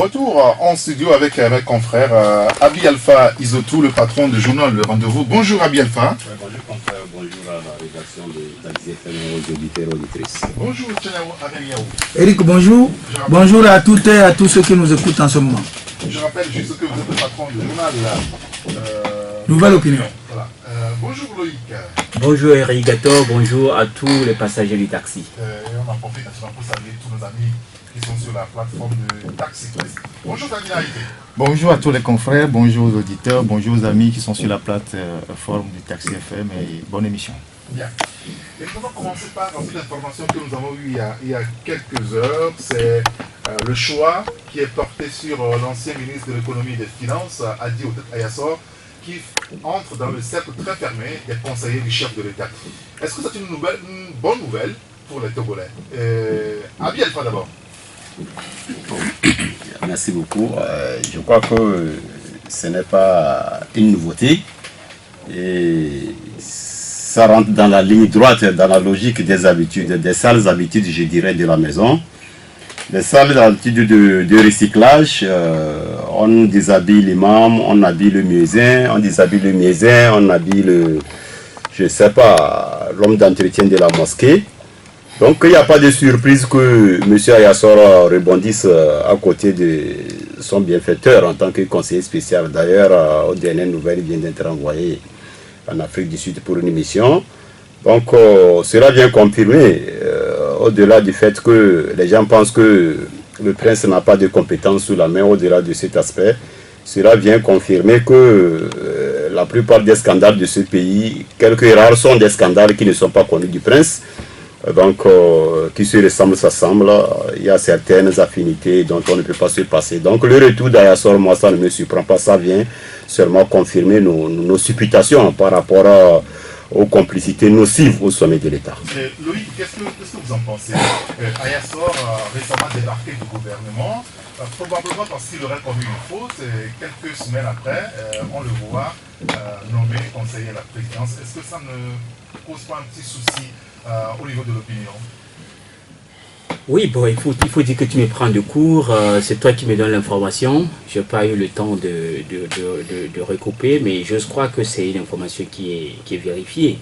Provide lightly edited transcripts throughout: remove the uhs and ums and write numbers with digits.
retour en studio avec mes confrères Abi Alpha Isotou, le patron du journal Le Rendez-vous. Bonjour Abi Alpha. Bonjour confrère, bonjour à la rédaction de Taxi FM aux auditeurs et auditrices. Bonjour Tchénaou Avenyaou. Eric, bonjour. Bonjour à toutes et à tous ceux qui nous écoutent en ce moment. Je rappelle juste que vous êtes le patron du journal Nouvelle Opinion. Voilà. Bonjour Loïc. Bonjour Eric Gator, bonjour à tous les passagers du taxi. On en profite pour saluer tous nos amis qui sont sur la plateforme de Taxi Twist. Bonjour Daniel Haïté. Bonjour à tous les confrères, bonjour aux auditeurs, bonjour aux amis qui sont sur la plateforme du Taxi FM et bonne émission. Bien. Et nous allons commencer par cette information que nous avons eue il y a quelques heures. C'est le choix qui est porté sur l'ancien ministre de l'économie et des finances, Adi Ayassor, qui entre dans le cercle très fermé des conseillers du chef de l'État. Est-ce que c'est une bonne nouvelle pour les Togolais? Abi Alpha d'abord. Merci beaucoup. Je crois que ce n'est pas une nouveauté et ça rentre dans la ligne droite, dans la logique des habitudes, des sales habitudes, je dirais, de la maison. Les sales habitudes de recyclage, on déshabille l'imam, on habille le muezzin, on déshabille le muezzin, on habille le, je ne sais pas, l'homme d'entretien de la mosquée. Donc il n'y a pas de surprise que M. Ayassor rebondisse à côté de son bienfaiteur en tant que conseiller spécial. D'ailleurs, aux dernières nouvelles, il vient d'être envoyé en Afrique du Sud pour une mission. Donc cela vient confirmer, au-delà du fait que les gens pensent que le prince n'a pas de compétences sous la main, au-delà de cet aspect, cela vient confirmer que la plupart des scandales de ce pays, quelques rares sont des scandales qui ne sont pas connus du prince. Donc, qui se ressemblent, s'assemblent. Il y a certaines affinités dont on ne peut pas se passer. Donc, le retour d'Ayassor, moi, ça ne me surprend pas. Ça vient seulement confirmer nos supputations par rapport aux complicités nocives au sommet de l'État. Loïc, qu'est-ce que vous en pensez? Ayassor a récemment débarqué du gouvernement, probablement parce qu'il aurait commis une faute. Et quelques semaines après, on le voit nommé conseiller à la présidence. Est-ce que ça ne pose pas un petit souci au niveau de l'opinion? Oui, bon, il faut dire que tu me prends de court, c'est toi qui me donnes l'information. Je n'ai pas eu le temps de recouper, mais je crois que c'est une information qui est vérifiée.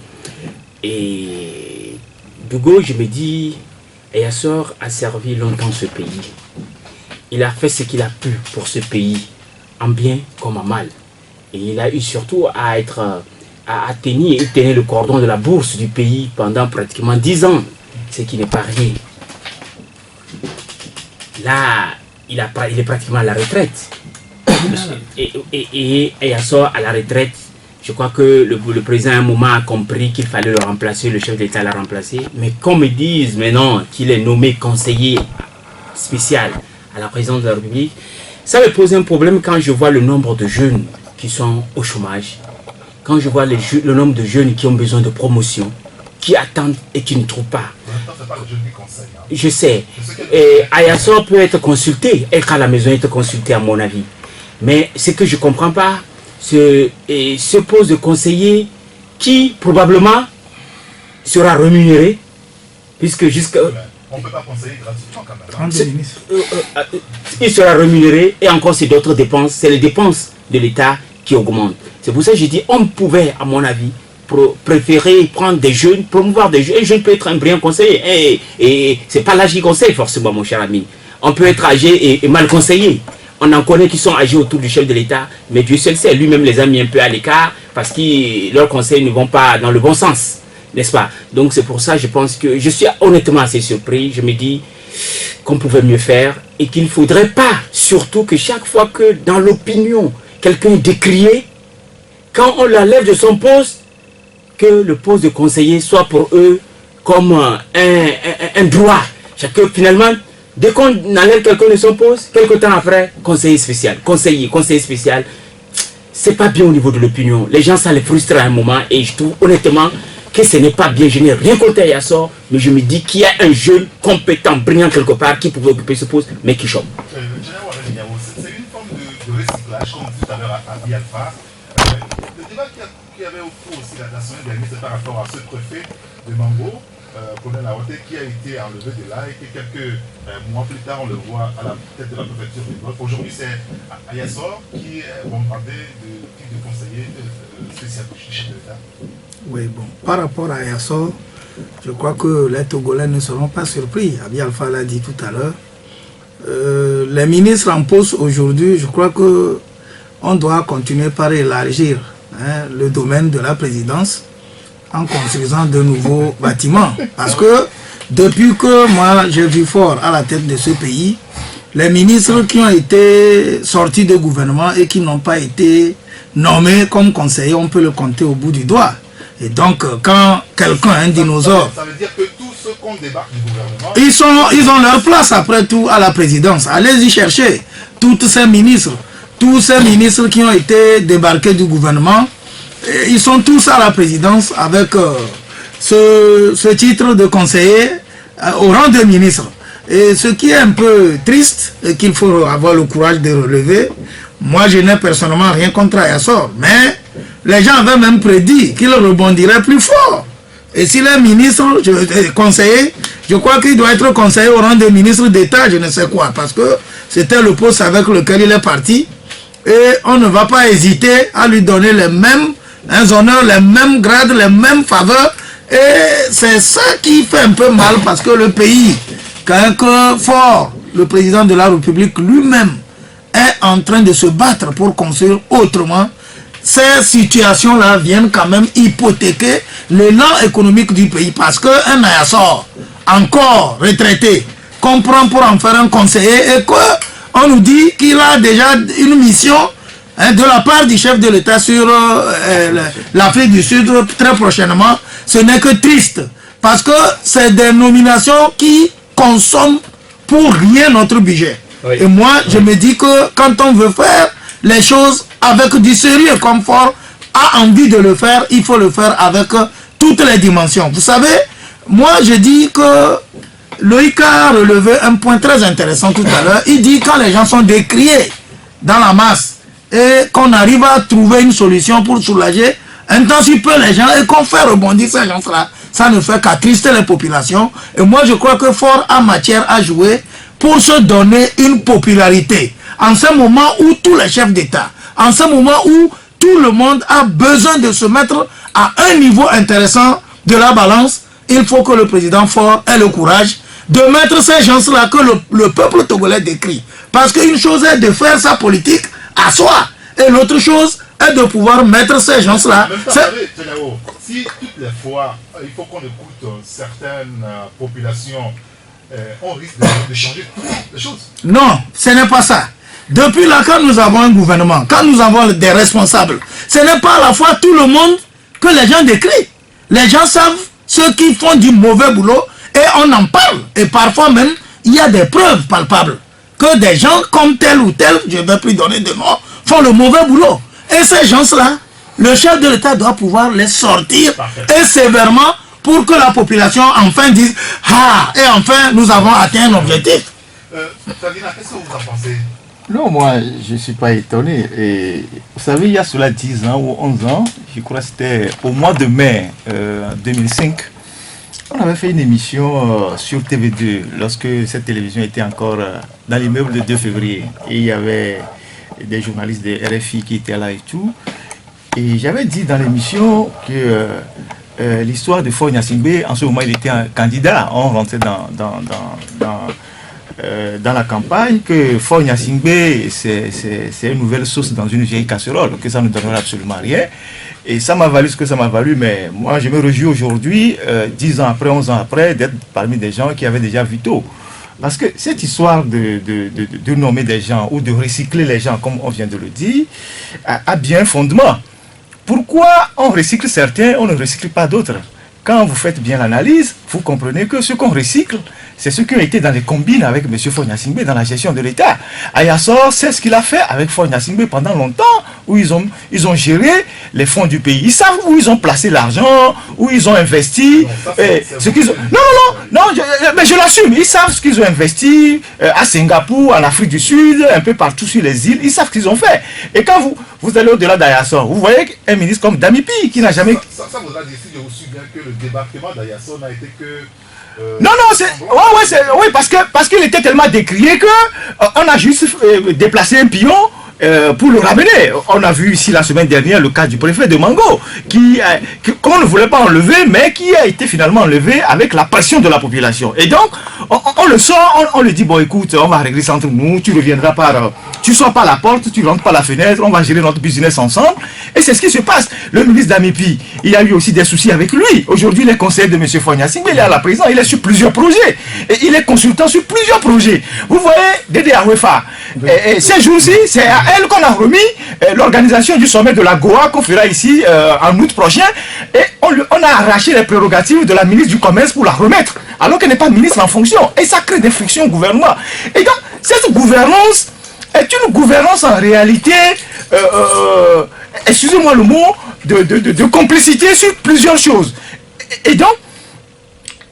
Et Dougo, je me dis, Ayassor a servi longtemps ce pays. Il a fait ce qu'il a pu pour ce pays, en bien comme en mal. Et il a eu surtout à être... à tenir le cordon de la bourse du pays pendant pratiquement 10 ans, ce qui n'est pas rien. Là, il est pratiquement à la retraite. Et Ayassor à la retraite, je crois que le président à un moment a compris qu'il fallait le remplacer, le chef d'État l'a remplacé. Mais qu'on me dise maintenant qu'il est nommé conseiller spécial à la présidence de la République, ça me pose un problème quand je vois le nombre de jeunes qui sont au chômage. Quand je vois le nombre de jeunes qui ont besoin de promotion, qui attendent et qui ne trouvent pas. Je sais. Ayassor peut être consulté, être à la maison, être consulté à mon avis. Mais ce que je ne comprends pas, c'est ce poste de conseiller qui probablement sera rémunéré, puisque jusqu'à... On ne peut pas conseiller gratuitement quand même. Il sera rémunéré et encore c'est d'autres dépenses, c'est les dépenses de l'État qui augmentent. C'est pour ça que je dis, on pouvait, à mon avis, préférer prendre des jeunes, promouvoir des jeunes. Un jeune peut être un brillant conseiller. Et c'est pas l'âge qui conseille forcément, mon cher ami. On peut être âgé et mal conseillé. On en connaît qui sont âgés autour du chef de l'État, mais Dieu seul sait, lui-même les a mis un peu à l'écart parce que leurs conseils ne vont pas dans le bon sens, n'est-ce pas? Donc c'est pour ça que je pense que je suis honnêtement assez surpris. Je me dis qu'on pouvait mieux faire et qu'il ne faudrait pas, surtout que chaque fois que dans l'opinion, quelqu'un est décrié, quand on l'enlève de son poste, que le poste de conseiller soit pour eux comme un droit. Finalement, dès qu'on enlève quelqu'un de son poste, quelque temps après, conseiller spécial, conseiller spécial, c'est pas bien au niveau de l'opinion. Les gens, ça les frustre à un moment et je trouve honnêtement que ce n'est pas bien. Je n'ai rien contre Ayassor, mais je me dis qu'il y a un jeune compétent, brillant quelque part, qui pouvait occuper ce poste, mais qui chôme. C'est une forme de recyclage, comme tout à l'heure à Abi Alpha. Le débat qu'il y avait au cours aussi la semaine dernière, c'est par rapport à ce préfet de Mango Colonel Aoté, qui a été enlevé de là et que quelques mois plus tard, on le voit à la tête de la préfecture du Golfe. Aujourd'hui, c'est Ayassor qui est bombardé de titre de conseiller spécial du chef de l'État. Oui, bon, par rapport à Ayassor, je crois que les Togolais ne seront pas surpris. Abi Alpha l'a dit tout à l'heure. Les ministres en poste aujourd'hui, je crois que on doit continuer par élargir le domaine de la présidence en construisant de nouveaux bâtiments. Parce que depuis que moi j'ai vu fort à la tête de ce pays, les ministres qui ont été sortis du gouvernement et qui n'ont pas été nommés comme conseillers, on peut le compter au bout du doigt. Et donc quand quelqu'un, un dinosaure... Ça veut dire que tous ceux qu'on débarque du gouvernement... Ils ont leur place après tout à la présidence. Allez-y chercher tous ces ministres qui ont été débarqués du gouvernement. Ils sont tous à la présidence avec ce titre de conseiller au rang de ministre. Et ce qui est un peu triste et qu'il faut avoir le courage de relever, moi je n'ai personnellement rien contre Ayassor, mais les gens avaient même prédit qu'il rebondirait plus fort. Et s'il est ministre, conseiller, je crois qu'il doit être conseiller au rang de ministre d'État, je ne sais quoi, parce que c'était le poste avec lequel il est parti. Et on ne va pas hésiter à lui donner les mêmes honneurs, les mêmes grades, les mêmes faveurs. Et c'est ça qui fait un peu mal parce que le pays, quelqu'un fort, le président de la République lui-même, est en train de se battre pour construire autrement. Ces situations-là viennent quand même hypothéquer l'élan économique du pays parce qu'un Ayassor, encore retraité, qu'on prend pour en faire un conseiller et qu'on nous dit qu'il a déjà une mission de la part du chef de l'État sur l'Afrique du Sud très prochainement, ce n'est que triste. Parce que c'est des nominations qui consomment pour rien notre budget. Oui. Et moi, je me dis que quand on veut faire les choses avec du sérieux, comme Fort a envie de le faire, il faut le faire avec toutes les dimensions. Vous savez, moi je dis que Loïc a relevé un point très intéressant tout à l'heure. Il dit quand les gens sont décriés dans la masse et qu'on arrive à trouver une solution pour soulager un temps si peu les gens et qu'on fait rebondir ces gens-là, ça ne fait qu'attrister les populations. Et moi je crois que Fort a matière à jouer pour se donner une popularité. En ce moment où tous les chefs d'État, en ce moment où tout le monde a besoin de se mettre à un niveau intéressant de la balance, il faut que le président Fort ait le courage de mettre ces gens-là que le peuple togolais décrit. Parce qu'une chose est de faire sa politique à soi, et l'autre chose est de pouvoir mettre ces gens-là. Si toutes les fois, il faut qu'on écoute certaines populations, on risque de changer toutes les choses. Non, ce n'est pas ça. Depuis là, quand nous avons un gouvernement, quand nous avons des responsables, ce n'est pas à la fois tout le monde que les gens décrient. Les gens savent ceux qui font du mauvais boulot et on en parle. Et parfois même, il y a des preuves palpables que des gens comme tel ou tel, je ne vais plus donner de nom, font le mauvais boulot. Et ces gens-là, le chef de l'État doit pouvoir les sortir et sévèrement pour que la population enfin dise « Ah, et enfin, nous avons atteint un objectif. » Ferdinand, qu'est-ce que vous en pensez? Non, moi, je ne suis pas étonné. Et, vous savez, il y a cela 10 ans ou 11 ans, je crois que c'était au mois de mai 2005, on avait fait une émission sur TV2 lorsque cette télévision était encore dans l'immeuble de 2 février. Et il y avait des journalistes de RFI qui étaient là et tout. Et j'avais dit dans l'émission que l'histoire de Faure Gnassingbé, en ce moment, il était un candidat. On rentrait dans la campagne, que Faure Gnassingbé, c'est une nouvelle sauce dans une vieille casserole, que ça ne donnerait absolument rien. Et ça m'a valu ce que ça m'a valu, mais moi je me réjouis aujourd'hui, 10 ans après, 11 ans après, d'être parmi des gens qui avaient déjà vu tôt. Parce que cette histoire de nommer des gens ou de recycler les gens, comme on vient de le dire, a bien fondement. Pourquoi on recycle certains, on ne recycle pas d'autres? Quand vous faites bien l'analyse, vous comprenez que ce qu'on recycle, c'est ceux qui ont été dans les combines avec M. Faure Gnassingbé dans la gestion de l'État. Ayassor, c'est ce qu'il a fait avec Faure Gnassingbé pendant longtemps, où ils ont géré les fonds du pays. Ils savent où ils ont placé l'argent, où ils ont investi. Non, mais je l'assume. Ils savent ce qu'ils ont investi à Singapour, en Afrique du Sud, un peu partout sur les îles. Ils savent ce qu'ils ont fait. Et quand vous allez au-delà d'Ayassor, vous voyez un ministre comme Damipi qui n'a jamais... Ça voudra dire aussi bien que le débarquement d'Ayassor n'a été que... Oui, parce qu'il était tellement décrié que on a juste déplacé un pion pour le ramener. On a vu ici la semaine dernière le cas du préfet de Mango, qu'on ne voulait pas enlever, mais qui a été finalement enlevé avec la pression de la population. Et donc, on le sort, on lui dit, bon écoute, on va régler ça entre nous, tu reviendras par... tu sors par la porte, tu rentres par la fenêtre, on va gérer notre business ensemble. Et c'est ce qui se passe. Le ministre Damipi, il a eu aussi des soucis avec lui. Aujourd'hui, il est conseiller de M. Faure Gnassingbé, il est à la présidence, il est sur plusieurs projets. Et il est consultant sur plusieurs projets. Vous voyez, Dédé Awefa, ces jours-ci, c'est à elle qu'on a remis l'organisation du sommet de la Goa qu'on fera ici en août prochain. Et on a arraché les prérogatives de la ministre du Commerce pour la remettre, alors qu'elle n'est pas ministre en fonction. Et ça crée des frictions au gouvernement. Et donc, cette gouvernance est une gouvernance en réalité, excusez-moi le mot, de complicité sur plusieurs choses. Et donc,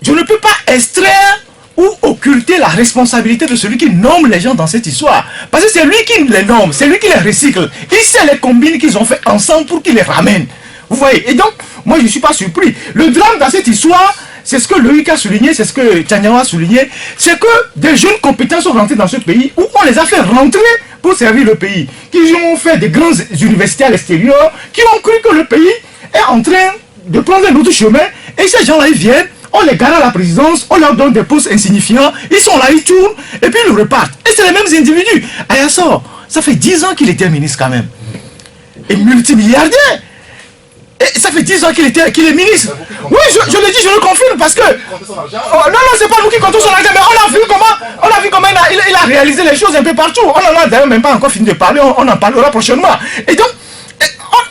je ne peux pas extraire ou occulter la responsabilité de celui qui nomme les gens dans cette histoire. Parce que c'est lui qui les nomme, c'est lui qui les recycle. Il sait les combines qu'ils ont fait ensemble pour qu'ils les ramènent. Vous voyez? Et donc, moi je ne suis pas surpris. Le drame dans cette histoire, c'est ce que Loïc a souligné, c'est ce que Tchaniawa a souligné, c'est que des jeunes compétents sont rentrés dans ce pays où on les a fait rentrer pour servir le pays, qui ont fait des grandes universités à l'extérieur, qui ont cru que le pays est en train de prendre un autre chemin, et ces gens-là, ils viennent, on les garde à la présidence, on leur donne des postes insignifiants, ils sont là, ils tournent, et puis ils repartent. Et c'est les mêmes individus. Ayassor, ça fait 10 ans qu'il était ministre quand même. Et multimilliardaire. Et ça fait 10 ans qu'il est ministre. Oui, je le dis, je le confirme, parce que... non, c'est pas nous qui comptons son argent, mais on a vu comment il a réalisé les choses un peu partout. On n'en a d'ailleurs même pas encore fini de parler, on en parlera prochainement. Et donc,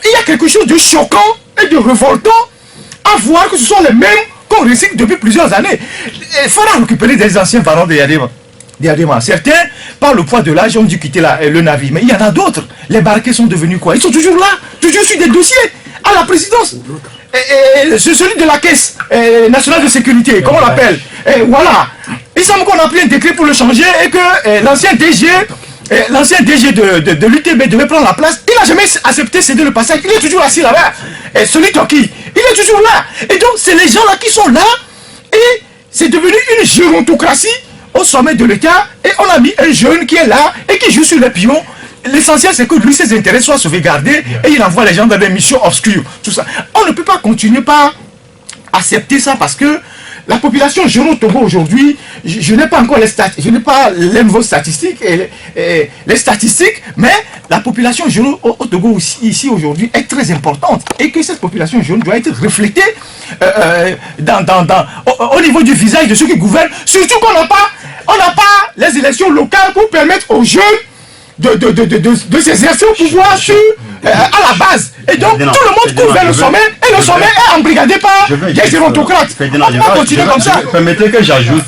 il y a quelque chose de choquant et de révoltant à voir que ce sont les mêmes qu'on recycle depuis plusieurs années. Il faudra récupérer des anciens parents de Yadema. Certains, par le poids de l'âge, ont dû quitter le navire. Mais il y en a d'autres. Les barquets sont devenus quoi? Ils sont toujours là, toujours sur des dossiers, à la présidence. C'est celui de la caisse nationale de sécurité, comment on l'appelle? Voilà. Il semble qu'on a pris un décret pour le changer et que l'ancien DG de l'UTB devait prendre la place. Il n'a jamais accepté céder le passage. Il est toujours assis là-bas. Et celui Toki, il est toujours là. Et donc, c'est les gens là qui sont là. Et c'est devenu une gérontocratie au sommet de l'État. Et on a mis un jeune qui est là et qui joue sur les pions. L'essentiel, c'est que lui, ses intérêts soient sauvegardés et il envoie les gens dans des missions obscures. Tout ça. On ne peut pas continuer par accepter ça parce que la population jeune au Togo aujourd'hui, je n'ai pas encore je n'ai pas les nouveaux statistiques, les statistiques, mais la population jeune au Togo ici aujourd'hui est très importante et que cette population jeune doit être reflétée au niveau du visage de ceux qui gouvernent, surtout qu'on n'a pas les élections locales pour permettre aux jeunes de s'exercer au pouvoir à la base. Et donc tout le monde court vers le sommet et le sommet est embrigadé par des gérontocrates. On va continuer comme ça. Permettez que j'ajoute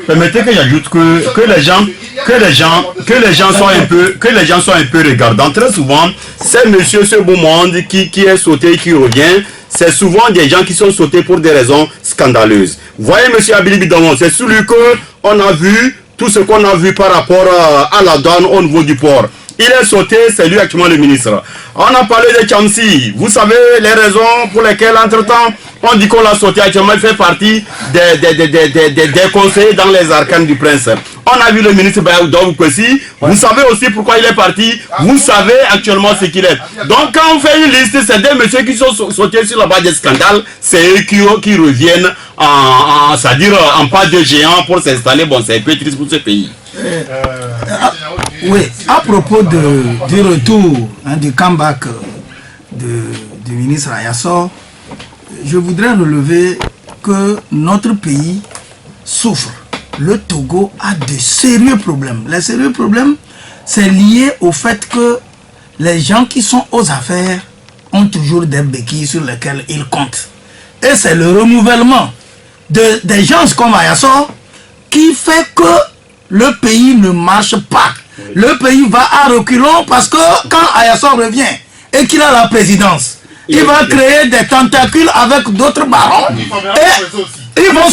que les gens soient un peu regardants. Très souvent, c'est monsieur ce beau monde qui est sauté et qui revient. C'est souvent des gens qui sont sautés pour des raisons scandaleuses. Vous voyez monsieur Abili Bidamon, c'est celui qu'on a vu, tout ce qu'on a vu par rapport à la douane au niveau du port. Il est sauté, c'est lui actuellement le ministre. On a parlé de Chamsi. Vous savez les raisons pour lesquelles, entre-temps, on dit qu'on l'a sauté actuellement. Il fait partie des conseillers dans les arcanes du prince. On a vu le ministre Bayoudou Kwesi. Vous savez aussi pourquoi il est parti. Vous savez actuellement ce qu'il est. Donc, quand on fait une liste, c'est des messieurs qui sont sautés sur la base des scandales. C'est eux qui reviennent c'est-à-dire en pas de géant pour s'installer. Bon, c'est un peu triste pour ce pays. Oui, à propos du retour, du comeback du ministre Ayassor, je voudrais relever que notre pays souffre. Le Togo a de sérieux problèmes. Les sérieux problèmes, c'est lié au fait que les gens qui sont aux affaires ont toujours des béquilles sur lesquelles ils comptent. Et c'est le renouvellement des gens comme Ayassor qui fait que le pays ne marche pas. Le pays va à reculons parce que quand Ayasso revient et qu'il a la présidence, il va créer des tentacules avec d'autres barons. Et ils vont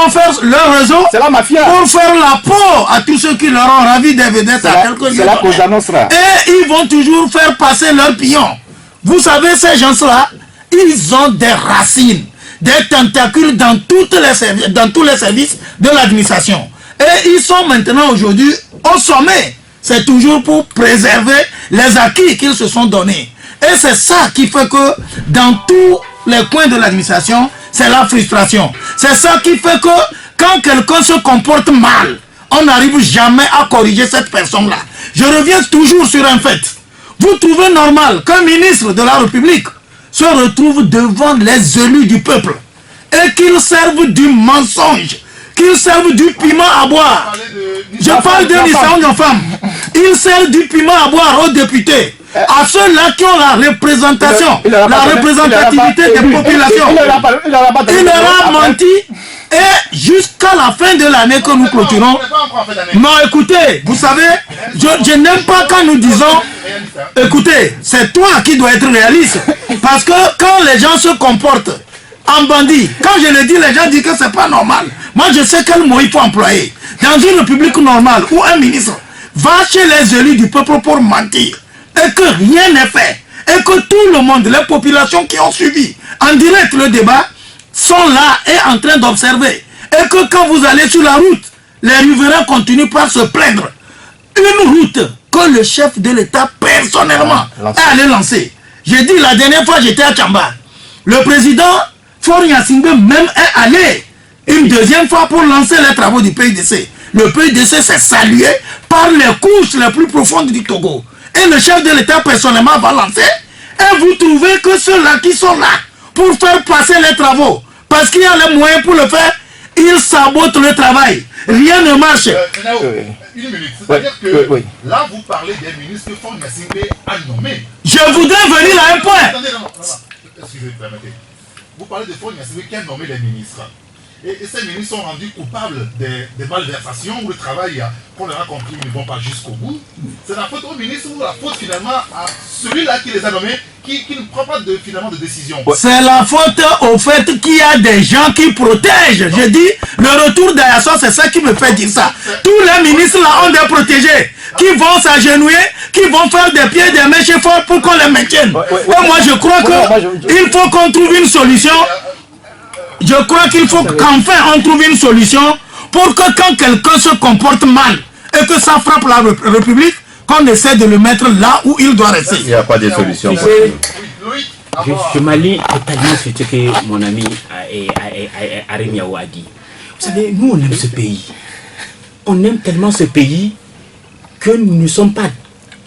faire leur réseau la mafia. pour faire la peau à tous ceux qui leur ont ravi des vedettes à quelques C'est la Cosa Nostra. Et ils vont toujours faire passer leurs pions. Vous savez, ces gens-là, ils ont des racines, des tentacules dans tous les services de l'administration. Et ils sont maintenant aujourd'hui au sommet. C'est toujours pour préserver les acquis qu'ils se sont donnés. Et c'est ça qui fait que dans tous les coins de l'administration, c'est la frustration. C'est ça qui fait que quand quelqu'un se comporte mal, on n'arrive jamais à corriger cette personne-là. Je reviens toujours sur un fait. Vous trouvez normal qu'un ministre de la République se retrouve devant les élus du peuple et qu'il serve du mensonge, qu'il serve du piment à boire. Je parle de l'histoire femme. Il sert du piment à boire aux députés, à ceux-là qui ont la représentation, la représentativité des populations. Il leur a menti et jusqu'à la fin de l'année que nous clôturons. Non, écoutez, vous savez, je n'aime pas quand nous disons, écoutez, c'est toi qui dois être réaliste. Parce que quand les gens se comportent en bandit, quand je le dis, les gens disent que c'est pas normal. Moi, je sais quel mot il faut employer. Dans une république normale où un ministre va chez les élus du peuple pour mentir et que rien n'est fait et que tout le monde, les populations qui ont suivi en direct le débat sont là et en train d'observer et que quand vous allez sur la route, les riverains continuent par se plaindre. Une route que le chef de l'État personnellement est allé lancer. J'ai dit la dernière fois j'étais à Tchamba, le président Faure Gnassingbé même est allé une deuxième fois pour lancer les travaux du PIDC. Le PIDC s'est salué par les couches les plus profondes du Togo. Et le chef de l'État personnellement va lancer. Et vous trouvez que ceux-là qui sont là pour faire passer les travaux, parce qu'il y a les moyens pour le faire, ils sabotent le travail. Rien ne marche. Une minute. C'est-à-dire que là, vous parlez des ministres que Faure Gnassingbé a nommés. Je voudrais venir à un point. Attendez, non. Excusez-moi, permettez. Vous parlez de Faure Gnassingbé qui a nommé les ministres. Et ces ministres sont rendus coupables des malversations ou le travail qu'on leur a compris, ils ne vont pas jusqu'au bout. C'est la faute au ministre ou la faute finalement à celui-là qui les a nommés, qui ne prend pas finalement de décision. C'est la faute au fait qu'il y a des gens qui protègent. Je dis, le retour d'Ayasso, c'est ça qui me fait dire ça. Tous les ministres là ont des protégés qui vont s'agenouiller, qui vont faire des pieds, des mains chez forts pour qu'on les maintienne. Et moi je crois qu'il faut qu'on trouve une solution. Je crois qu'il faut qu'enfin on trouve une solution pour que quand quelqu'un se comporte mal et que ça frappe la République, qu'on essaie de le mettre là où il doit rester. Il n'y a pas de solution. Je m'allie totalement sur ce que mon ami Arimiao a dit. Vous savez, nous on aime ce pays. On aime tellement ce pays que nous ne sommes pas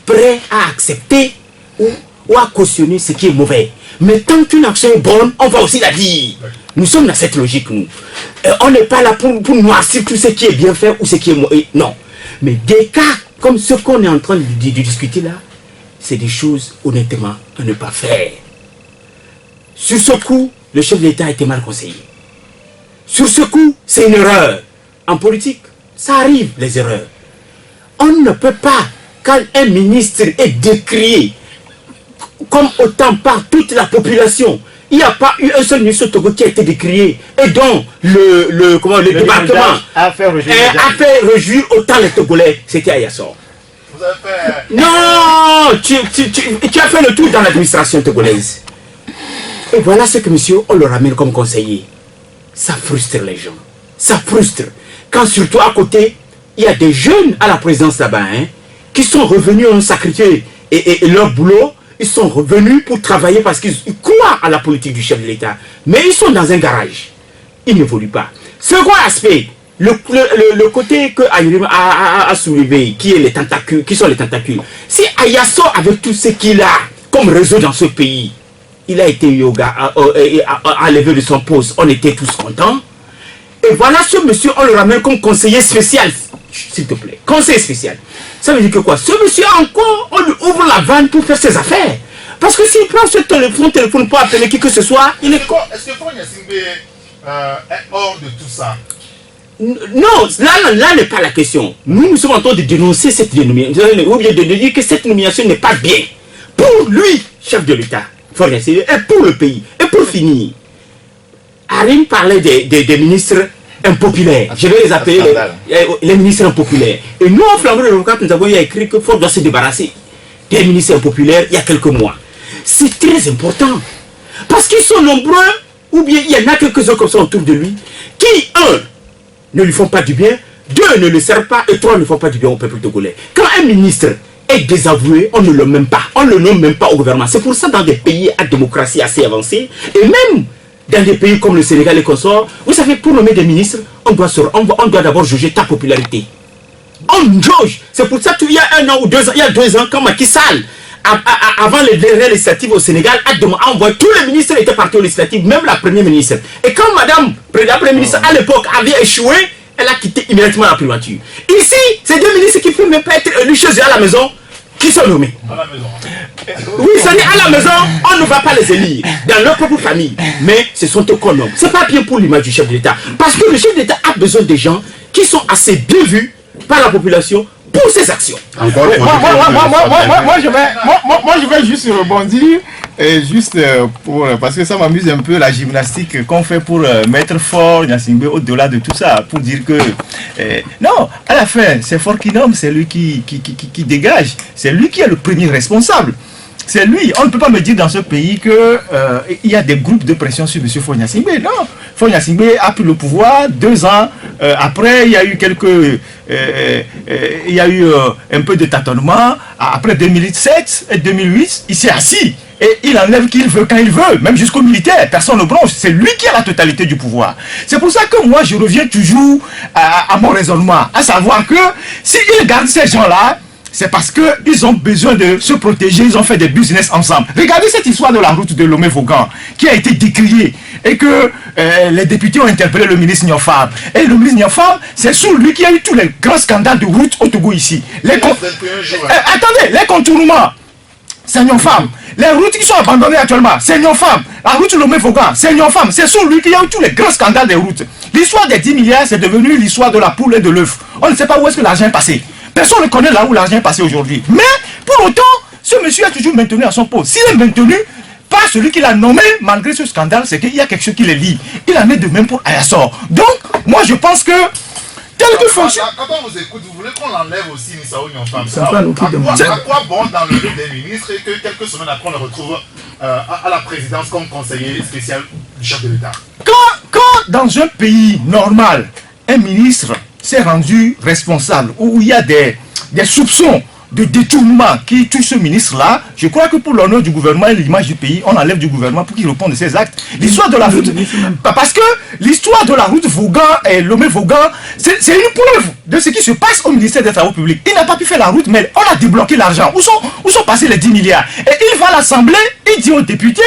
prêts à accepter ou à cautionner ce qui est mauvais. Mais tant qu'une action est bonne, on va aussi la dire. Nous sommes dans cette logique, nous. On n'est pas là pour noircir tout ce qui est bien fait ou ce qui est mauvais. Non. Mais des cas comme ce qu'on est en train de discuter là, c'est des choses, honnêtement, à ne pas faire. Sur ce coup, le chef de l'État a été mal conseillé. Sur ce coup, c'est une erreur. En politique, ça arrive, les erreurs. On ne peut pas, quand un ministre est décrié comme autant par toute la population, il n'y a pas eu un seul ministre au Togo qui a été décrié et dont le département a fait réjouir autant les Togolais. C'était Ayasso. Vous avez fait... Non, tu as fait le tour dans l'administration togolaise. Et voilà ce que monsieur, on le ramène comme conseiller. Ça frustre les gens. Ça frustre. Quand surtout à côté, il y a des jeunes à la présidence là-bas, qui sont revenus en sacrifier et leur boulot. Ils sont revenus pour travailler parce qu'ils croient à la politique du chef de l'État. Mais ils sont dans un garage. Ils n'évoluent pas. Second aspect, le côté que Ayrim a soulevé, qui sont les tentacules. Si Ayasso, avec tout ce qu'il a comme réseau dans ce pays, il a été enlevé de son poste, on était tous contents. Et voilà ce monsieur, on le ramène comme conseiller spécial. S'il te plaît, conseiller spécial. Ça veut dire que quoi? Ce monsieur encore, on lui ouvre la vanne pour faire ses affaires. Parce que s'il prend ce téléphone pour appeler qui que ce soit, il est... Est-ce que Faure Gnassingbé est hors de tout ça? Non, là n'est pas la question. Nous sommes en train de dénoncer cette dénomination, ou bien de dire que cette nomination n'est pas bien. Pour lui, chef de l'État, et pour le pays. Et pour finir, Arim parlait des ministres impopulaires. Je vais les appeler les ministres impopulaires. Et nous, en Flambeau de l'Avocat, nous avons écrit que Ford doit se débarrasser des ministres impopulaires il y a quelques mois. C'est très important. Parce qu'ils sont nombreux, ou bien il y en a quelques-uns comme ça autour de lui, qui, un, ne lui font pas du bien, deux, ne le servent pas, et trois, ne font pas du bien au peuple togolais. Quand un ministre est désavoué, on ne le nomme pas. On ne le nomme même pas au gouvernement. C'est pour ça dans des pays à démocratie assez avancée, et même dans des pays comme le Sénégal et consorts, vous savez, pour nommer des ministres, on doit d'abord juger ta popularité. On jauge. C'est pour ça qu'il y a 1 an ou 2 ans, il y a 2 ans, quand Macky Sall, avant les dernières législatives au Sénégal, a envoyé tous les ministres étaient partis aux législatives, même la première ministre. Et quand madame, la première ministre à l'époque avait échoué, elle a quitté immédiatement la primature. Ici, c'est 2 ministres qui ne peuvent même pas être élus chez eux à la maison, qui sont nommés. À la maison. Oui, c'est-à-dire à la maison, on ne va pas les élire dans leur propre famille. Mais ce sont eux qu'on nomme. Ce n'est pas bien pour l'image du chef de l'État. Parce que le chef de l'État a besoin de gens qui sont assez bien vus par la population pour ses actions. Moi, je vais juste rebondir, parce que ça m'amuse un peu la gymnastique qu'on fait pour mettre Ford Gnassingbé au-delà de tout ça, pour dire que non, à la fin, c'est Ford qui nomme, c'est lui qui dégage, c'est lui qui est le premier responsable. C'est lui. On ne peut pas me dire dans ce pays qu'il y a des groupes de pression sur M. Ford Gnassingbé. Non. Ford Gnassingbé a pris le pouvoir 2 ans. Après, il y a eu un peu de tâtonnement. Après 2007 et 2008, il s'est assis. Et il enlève qui il veut quand il veut, même jusqu'aux militaires. Personne ne bronche. C'est lui qui a la totalité du pouvoir. C'est pour ça que moi, je reviens toujours à mon raisonnement. À savoir que s'il garde ces gens-là, c'est parce qu'ils ont besoin de se protéger, ils ont fait des business ensemble. Regardez cette histoire de la route de Lomé-Vaugan, qui a été décriée, et que les députés ont interpellé le ministre Niofam. Et le ministre Niofam, c'est sous lui qu'il y a eu tous les grands scandales de route au Togo ici. Attendez, les contournements, c'est Niofam. Les routes qui sont abandonnées actuellement, c'est Niofam. La route Lomé-Vaugan, c'est Niofam. C'est sous lui qu'il y a eu tous les grands scandales des routes. L'histoire des 10 milliards, c'est devenu l'histoire de la poule et de l'œuf. On ne sait pas où est-ce que l'argent est passé. Personne ne connaît là où l'argent est passé aujourd'hui. Mais, pour autant, ce monsieur a toujours maintenu à son poste. S'il est maintenu par celui qui l'a nommé, malgré ce scandale, c'est qu'il y a quelque chose qui les lie. Il en est de même pour Ayassor. Donc, moi je pense que, tel que fonctionne... Quand on vous écoute, vous voulez qu'on l'enlève aussi, Missaou Niofam. À quoi bon d'enlever des ministres et que quelques semaines après, on le retrouve à la présidence comme conseiller spécial du chef de l'État? Quand dans un pays normal, un ministre s'est rendu responsable, où il y a des soupçons de détournement qui touchent ce ministre-là, je crois que pour l'honneur du gouvernement et l'image du pays, on enlève du gouvernement pour qu'il réponde de ses actes. L'histoire de la route, parce que l'histoire de la route Vaugan et Lomé-Vaugan, c'est une preuve de ce qui se passe au ministère des Travaux publics. Il n'a pas pu faire la route, mais on a débloqué l'argent. Où sont passés les 10 milliards? Et il va à l'Assemblée, il dit aux députés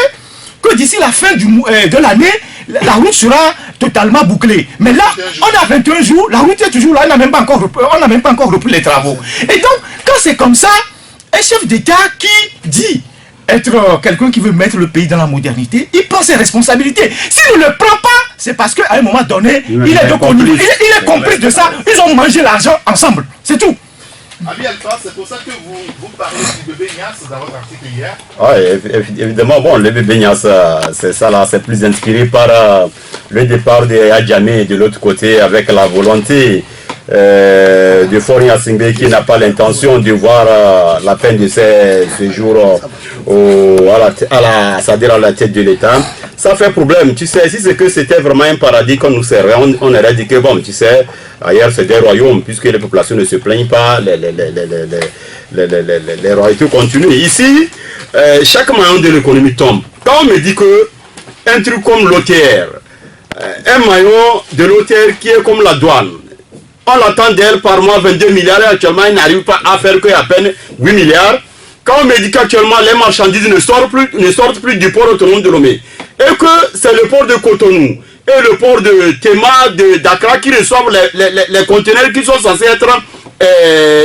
que d'ici la fin de l'année, la route sera totalement bouclée. Mais là, on a 21 jours, la route est toujours là, on n'a même pas encore repris les travaux. Et donc, quand c'est comme ça, un chef d'État qui dit être quelqu'un qui veut mettre le pays dans la modernité, il prend ses responsabilités. S'il ne le prend pas, c'est parce qu'à un moment donné, il est complice de ça. Ils ont mangé l'argent ensemble. C'est tout. Abi Alpha, c'est pour ça que vous parlez du bébé Niasse dans votre article hier. Oui, évidemment, bon, le bébé Niasse, c'est ça là, c'est plus inspiré par le départ de Adjamé et de l'autre côté avec la volonté de Ford Gnassingbé qui n'a pas l'intention de voir la fin de ses jours c'est-à-dire à la tête de l'État. Ça fait problème, tu sais, si c'est que c'était vraiment un paradis qu'on nous servait, on aurait dit que bon, tu sais, ailleurs c'est des royaumes, puisque les populations ne se plaignent pas, les royautés continuent. Ici, chaque maillon de l'économie tombe. Quand on me dit que un truc comme l'OTR, un maillon de l'OTR qui est comme la douane, on l'attend d'elle par mois 22 milliards et actuellement il n'arrive pas à faire qu'à peine 8 milliards. Quand on me dit qu'actuellement les marchandises ne sortent plus du port autonome de Lomé, et que c'est le port de Cotonou et le port de Tema, d'Accra qui reçoivent les conteneurs qui sont censés être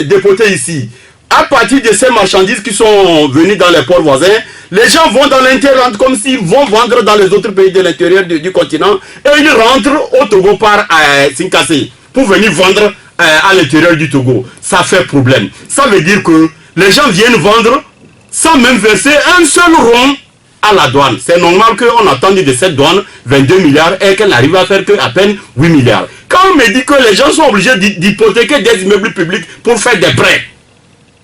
dépotés ici. À partir de ces marchandises qui sont venues dans les ports voisins, les gens vont dans l'intérieur comme s'ils vont vendre dans les autres pays de l'intérieur du continent et ils rentrent au Togo par Sinkassé. pour venir vendre à l'intérieur du Togo. Ça fait problème. Ça veut dire que les gens viennent vendre sans même verser un seul rond à la douane. C'est normal qu'on attende de cette douane 22 milliards et qu'elle n'arrive à faire qu'à peine 8 milliards. Quand on me dit que les gens sont obligés d'hypothéquer des immeubles publics pour faire des prêts,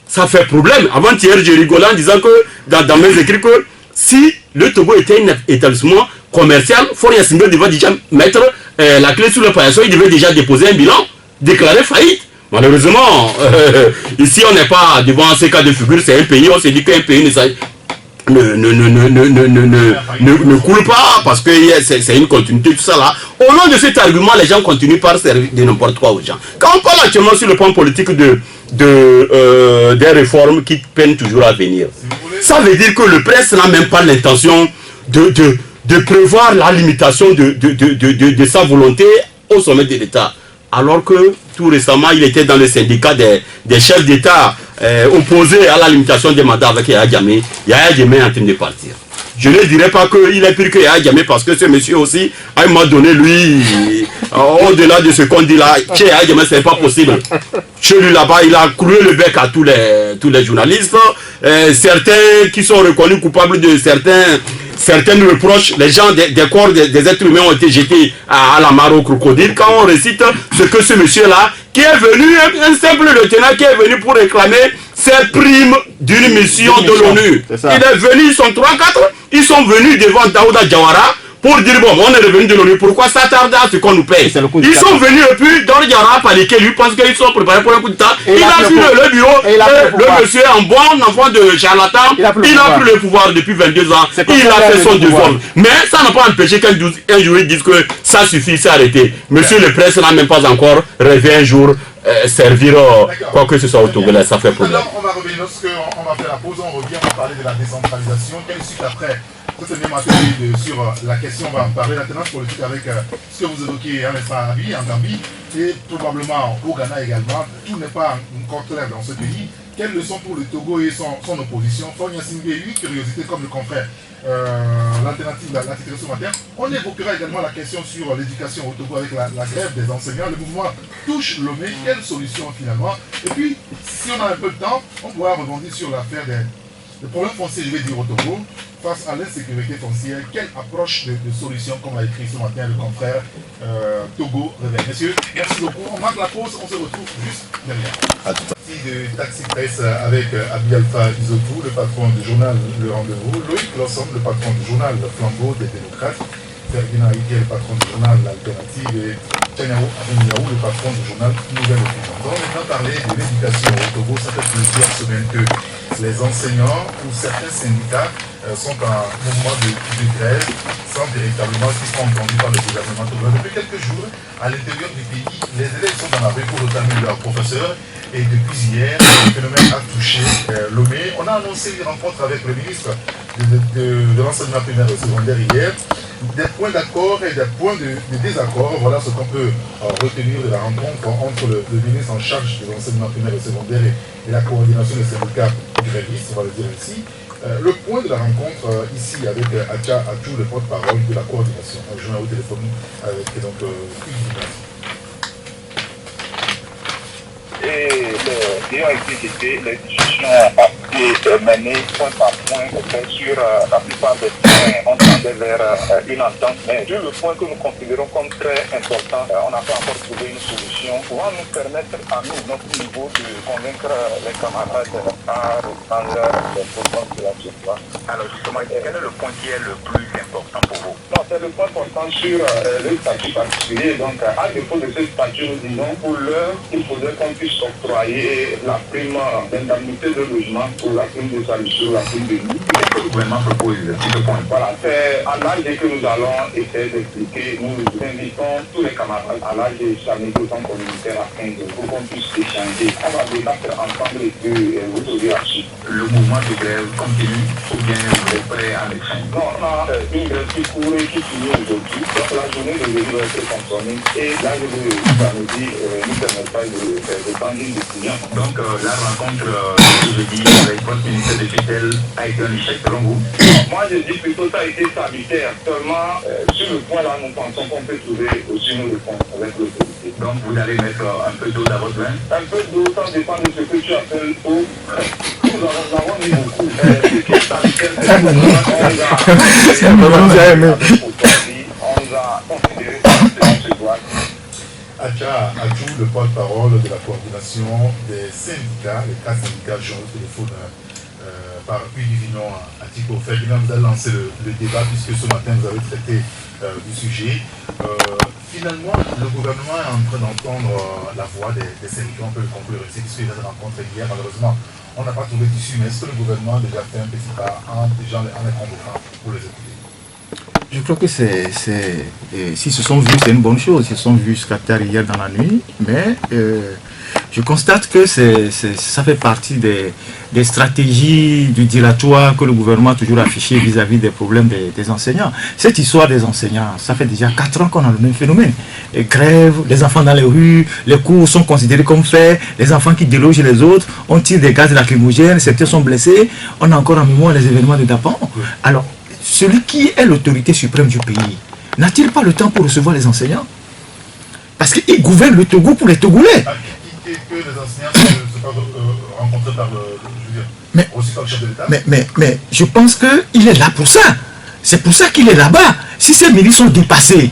ça fait problème. Avant-hier, j'ai rigolé en disant que dans mes écrits que si le Togo était un établissement commercial, Foria Single devait déjà mettre la clé sur le paillasson, il devait déjà déposer un bilan, déclarer faillite. Malheureusement, ici on n'est pas devant ces cas de figure, c'est un pays, on se dit qu'un pays ne coule pas parce que c'est une continuité, tout ça là. Au nom de cet argument, les gens continuent par servir de n'importe quoi aux gens. Quand on parle actuellement sur le plan politique des réformes qui peinent toujours à venir, ça veut dire que le presse n'a même pas l'intention de prévoir la limitation de sa volonté au sommet de l'État. Alors que tout récemment, il était dans le syndicat des chefs d'État opposés à la limitation des mandats avec Yahya Jammeh. Yahya Jammeh est en train de partir. Je ne dirais pas qu'il est pire que Yahya Jammeh parce que ce monsieur aussi, à un moment donné, lui, au-delà de ce qu'on dit là, chez Yahya Jammeh, ce n'est pas possible. Chez lui là-bas, il a cloué le bec à tous les journalistes. Certains qui sont reconnus coupables de certaines reproches, les gens des corps des êtres humains ont été jetés à la mare au crocodile. Quand on récite ce que ce monsieur-là, qui est venu, un simple lieutenant qui est venu pour réclamer ses primes d'une mission de l'ONU. Il est venu, ils sont 3-4, ils sont venus devant Daouda Jawara pour dire bon, on est revenu de l'ONU, pourquoi ça tarde à ce qu'on nous paye? Ils sont venus et puis Daouda Jawara a paniqué, lui pense qu'ils sont préparés pour un coup d'État. Il a fui le bureau, le monsieur en bon enfant de charlatan, il a pris le pouvoir depuis 22 ans, il a fait son devoir. Mais ça n'a pas empêché qu'un jour il dise que ça suffit, c'est arrêté. Monsieur le presse n'a même pas encore rêvé un jour servir quoi que ce soit au Togolais, ça fait problème. Alors, on va revenir, lorsqu'on va faire la pause, on revient, on va parler de la décentralisation. Quelle suite après cette même atelier sur la question, on va parler de la tenance politique avec ce que vous évoquez en Gambie, et probablement au Ghana également. Tout n'est pas encore clair dans ce pays. Quelle leçon pour le Togo et son opposition? Fonia Singbe, une curiosité comme le confrère, l'alternative, l'intégration materne. On évoquera également la question sur l'éducation au Togo avec la grève des enseignants. Le mouvement touche Lomé. Quelle solution finalement? Et puis, si on a un peu de temps, on pourra rebondir sur l'affaire des problèmes fonciers, je vais dire, au Togo. Face à l'insécurité foncière, quelle approche de solution, comme a écrit ce matin le confrère Togo Réveil. Messieurs, merci beaucoup. On marque la pause, on se retrouve juste derrière. De Taxi Presse avec Abi Alpha Isotou, le patron du journal Le Rendez-vous, Loïc Lossom, le patron du journal Le Flambeau des démocrates, Ferdinand Haïté, le patron du journal L'Alternative, et Tchaniao Abenyaou, le patron du journal Nouvelle Opinion. On va maintenant parler de l'éducation au Togo. Ça fait plusieurs semaines que les enseignants ou certains syndicats sont en mouvement de grève sans véritablement qu'ils soient entendus par le gouvernement togolais. Depuis quelques jours, à l'intérieur du pays, les élèves sont dans la rue pour réclamer leurs professeurs. Et depuis hier, le phénomène a touché Lomé. On a annoncé une rencontre avec le ministre de l'enseignement primaire et secondaire hier. Des points d'accord et des points de désaccord. Voilà ce qu'on peut retenir de la rencontre entre le ministre en charge de l'enseignement primaire et secondaire et la coordination des syndicats grévistes, on va le dire ici. Le point de la rencontre ici avec Acha Atou, le porte-parole de la coordination. Je mets au téléphone avec donc et les discussions ont été menées point par point sur la plupart des points. On tendait vers une entente, mais sur le point que nous considérons comme très important, on n'a pas encore trouvé une solution pouvant nous permettre à nous, notre niveau, de convaincre les camarades à reprendre les programmes de la société. Alors justement, quel est le point qui est le plus important pour vous? Non, c'est le point important sur le statut particulier. Donc, à défaut de ce statut, nous disons pour l'heure, il faudrait qu'on puisse octroyer la prime d'indemnité de logement pour la prime de salissure, la prime de nuit. Qu'est-ce que le gouvernement propose sur ce point? Voilà, c'est à l'âge que nous allons essayer d'expliquer. Nous invitons tous les camarades à l'âge de stabilité au temps communautaire afin pour qu'on puisse échanger. On va débattre ensemble et vous trouver là-dessus. Le mouvement de grève continue ou bien vous êtes prêt à l'échange? Non, on a une grève qui court et qui finit aujourd'hui. Donc la journée de aujourd'hui va être consommée et là je veux samedi nous permettre pas de prendre une décision. Donc la rencontre jeudi avec votre ministère de tutelle a été un échec selon vous? Moi je dis plutôt ça a été salutaire. Seulement sur le point là nous pensons qu'on peut trouver aussi nos réponses avec l'autorité. Donc vous allez mettre un peu d'eau dans votre vin? Un peu d'eau, ça dépend de ce que tu appelles eau. Nous avons mis beaucoup. Ce qui est salutaire, c'est on nous a considéré comme ce doigt. Acha Adjou, le porte-parole de la coordination des syndicats, les 4 syndicats joints au téléphone par Udivino Atiko. Ferdinand, vous avez lancé le débat puisque ce matin vous avez traité du sujet. Finalement, le gouvernement est en train d'entendre la voix des syndicats, on peut le conclure ici, puisqu'il a rencontré hier, malheureusement. On n'a pas trouvé d'issue, mais est-ce que le gouvernement a déjà fait un petit pas en les convoquant pour les écouter? Je crois que s'ils se sont vus, c'est une bonne chose. Ils se sont vus jusqu'à tard hier dans la nuit, mais je constate que ça fait partie des stratégies du dilatoire que le gouvernement a toujours affiché vis-à-vis des problèmes des enseignants. Cette histoire des enseignants, ça fait déjà 4 ans qu'on a le même phénomène. Les grèves, les enfants dans les rues, les cours sont considérés comme faits, les enfants qui délogent les autres, on tire des gaz lacrymogènes, certains sont blessés. On a encore en mémoire les événements de Dapan. Alors, celui qui est l'autorité suprême du pays, n'a-t-il pas le temps pour recevoir les enseignants? Parce qu'il gouverne le Togo pour les Togolais. Et que les enseignants ne soient pas rencontrés par le chef de l'État. Mais je pense qu'il est là pour ça. C'est pour ça qu'il est là-bas. Si ces ministres sont dépassés,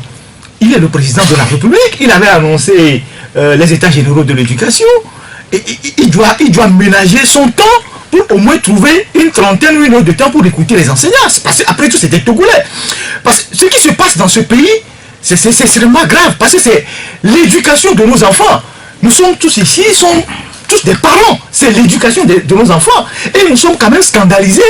il est le président de la République. Il avait annoncé les états généraux de l'éducation. Il doit ménager son temps pour au moins trouver une trentaine ou une heure de temps pour écouter les enseignants. Parce qu'après tout, c'est des Togolais. Parce que ce qui se passe dans ce pays, c'est extrêmement grave. Parce que c'est l'éducation de nos enfants. Nous sommes tous ici, ils sont tous des parents. C'est l'éducation de nos enfants. Et nous sommes quand même scandalisés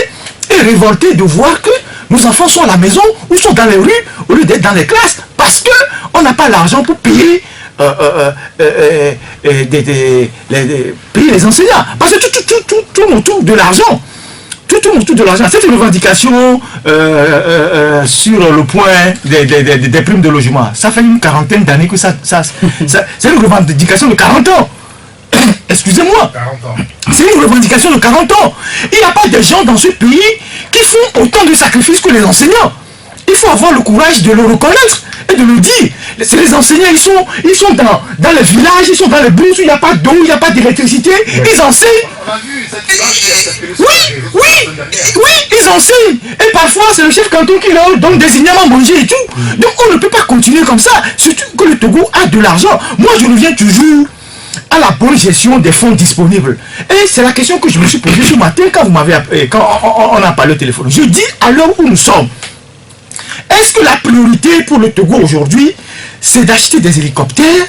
et révoltés de voir que nos enfants sont à la maison ou sont dans les rues au lieu d'être dans les classes. Parce qu'on n'a pas l'argent pour payer payer les enseignants. Parce que tout tourne autour de l'argent. Tout tourne autour de l'argent. C'est une revendication sur le point des primes de logement. Ça fait une quarantaine d'années que c'est une revendication de 40 ans. Excusez-moi. 40 ans. C'est une revendication de 40 ans. Il n'y a pas de gens dans ce pays qui font autant de sacrifices que les enseignants. Il faut avoir le courage de le reconnaître et de le dire. C'est les enseignants, ils sont dans les villages, ils sont dans les bourses où il n'y a pas d'eau, il n'y a pas d'électricité. Oui. Ils enseignent. On a vu cette image. Oui, ils enseignent. Et parfois, c'est le chef canton qui leur donne des signes à manger et tout. Donc, on ne peut pas continuer comme ça. Surtout que le Togo a de l'argent. Moi, je reviens toujours à la bonne gestion des fonds disponibles. Et c'est la question que je me suis posée ce matin quand on a parlé au téléphone. Je dis à l'heure où nous sommes, est-ce que la priorité pour le Togo aujourd'hui, c'est d'acheter des hélicoptères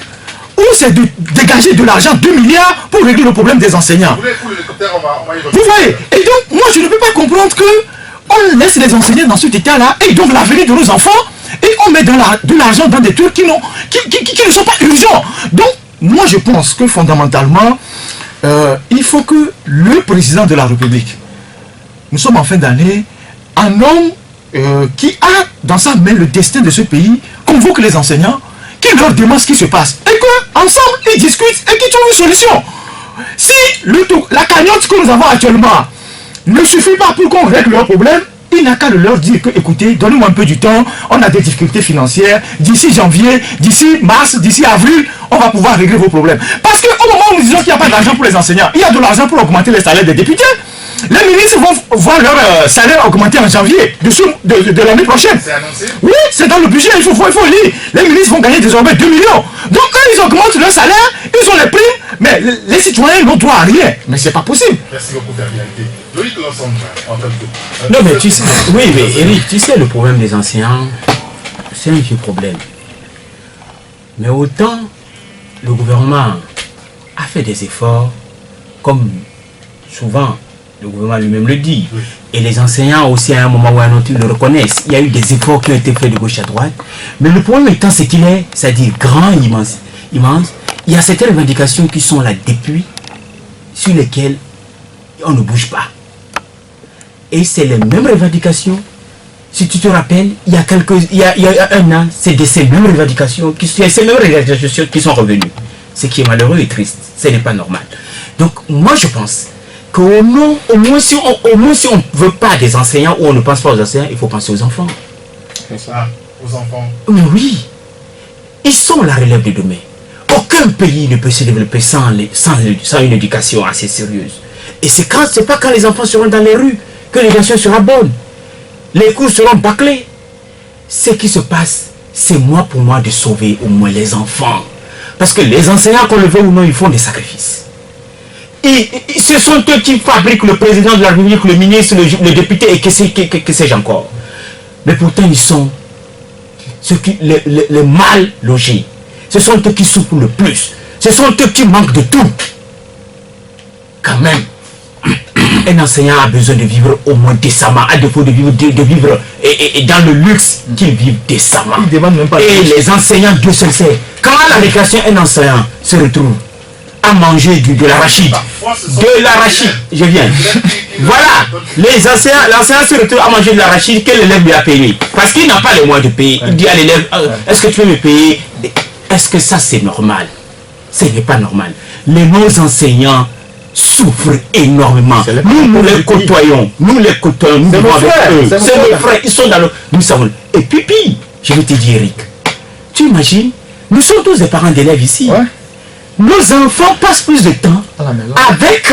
ou c'est de dégager de l'argent, 2 milliards, pour régler le problème des enseignants? Vous voyez? Et donc, moi, je ne peux pas comprendre qu'on laisse les enseignants dans cet état-là, et donc l'avenir de nos enfants, et on met de l'argent dans des trucs qui ne sont pas urgents. Donc, moi, je pense que fondamentalement, il faut que le président de la République, nous sommes en fin d'année, un homme qui a dans sa main le destin de ce pays, convoque les enseignants, qui leur demande ce qui se passe, et qu'ensemble, ils discutent et qu'ils trouvent une solution. Si la cagnotte que nous avons actuellement ne suffit pas pour qu'on règle leurs problèmes, il n'a qu'à leur dire que, écoutez, donnez-moi un peu du temps, on a des difficultés financières, d'ici janvier, d'ici mars, d'ici avril, on va pouvoir régler vos problèmes. Parce qu'au moment où nous disons qu'il n'y a pas d'argent pour les enseignants, il y a de l'argent pour augmenter les salaires des députés. Les ministres vont voir leur salaire augmenter en janvier de l'année prochaine. C'est annoncé? Oui, c'est dans le budget, il faut lire. Les ministres vont gagner désormais 2 millions. Donc quand ils augmentent leur salaire, ils ont les primes, mais les citoyens n'ont droit à rien. Mais c'est pas possible. Merci beaucoup, Ferdinand. Loïc Lawson, en fait. Non, mais tu sais, oui, mais Eric, tu sais, le problème des enseignants, c'est un vieux problème. Mais autant le gouvernement a fait des efforts, comme souvent le gouvernement lui-même le dit, oui. Et les enseignants aussi à un moment ou à un autre ils le reconnaissent. Il y a eu des efforts qui ont été faits de gauche à droite. Mais le problème étant ce qu'il est, c'est-à-dire grand, immense. Il y a certaines revendications qui sont là depuis, sur lesquelles on ne bouge pas. Et c'est les mêmes revendications si tu te rappelles, il y a un an, c'est de ces mêmes revendications qui sont revenues. Ce qui est malheureux et triste. Ce n'est pas normal. Donc, moi, je pense qu'au moins si on ne veut pas des enseignants ou on ne pense pas aux enseignants, il faut penser aux enfants. Ah, aux enfants. Mais oui, ils sont la relève de demain. Aucun pays ne peut se développer sans une éducation assez sérieuse. Et c'est pas quand les enfants seront dans les rues que l'éducation sera bonne. Les cours seront bâclés. Ce qui se passe, c'est moi pour moi de sauver au moins les enfants. Parce que les enseignants, qu'on le veut ou non, ils font des sacrifices. Et ce sont eux qui fabriquent le président de la République, le ministre, le député et que sais-je encore. Mais pourtant, ils sont les mal logés. Ce sont eux qui souffrent le plus. Ce sont eux qui manquent de tout. Quand même, un enseignant a besoin de vivre au moins décemment, à défaut de vivre, et dans le luxe, qu'il vive décemment. Ils demandent même pas et les enseignants, Dieu seul sait, quand à la récréation, un enseignant se retrouve à manger de l'arachide. De l'arachide, je viens. Voilà, l'enseignant se retrouve à manger de l'arachide que l'élève lui a payé. Parce qu'il n'a pas les moyens de payer. Il dit à l'élève, est-ce que tu peux me payer? Est-ce que ça c'est normal? Ce n'est pas normal. Nos enseignants souffrent énormément. Nous les côtoyons. Nous les côtoyons. Nous vivons avec eux. C'est nos frères. Ils sont dans le... Nous savons. Et puis, je vais te dire, Eric, tu imagines, nous sommes tous des parents d'élèves ici. Ouais. Nos enfants passent plus de temps avec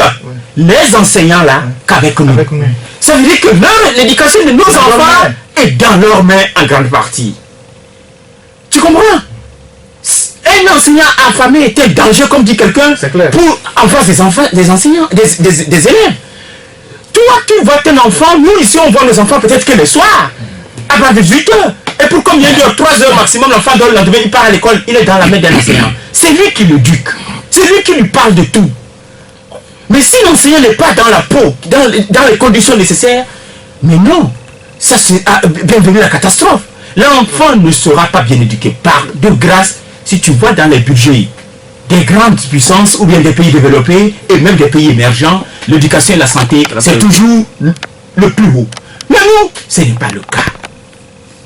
les enseignants là qu'avec nous. Ça veut dire que l'éducation de nos enfants est dans leurs mains en grande partie. Tu comprends? Un enseignant affamé était dangereux, comme dit quelqu'un, pour en face des enfants, des enseignants, des élèves. Toi, tu vois ton enfant, nous ici on voit les enfants peut-être que le soir, à partir de 18 h. Et pour combien d'heures? 3 heures maximum, l'enfant dort le lendemain, il part à l'école, il est dans la main d'un enseignant. C'est lui qui l'éduque, c'est lui qui lui parle de tout. Mais si l'enseignant n'est pas dans la peau, dans les conditions nécessaires, mais non, ça c'est bienvenue la catastrophe. L'enfant ne sera pas bien éduqué. Par de grâce, si tu vois dans les budgets des grandes puissances ou bien des pays développés et même des pays émergents, l'éducation et la santé, c'est toujours le plus haut. Mais nous, ce n'est pas le cas.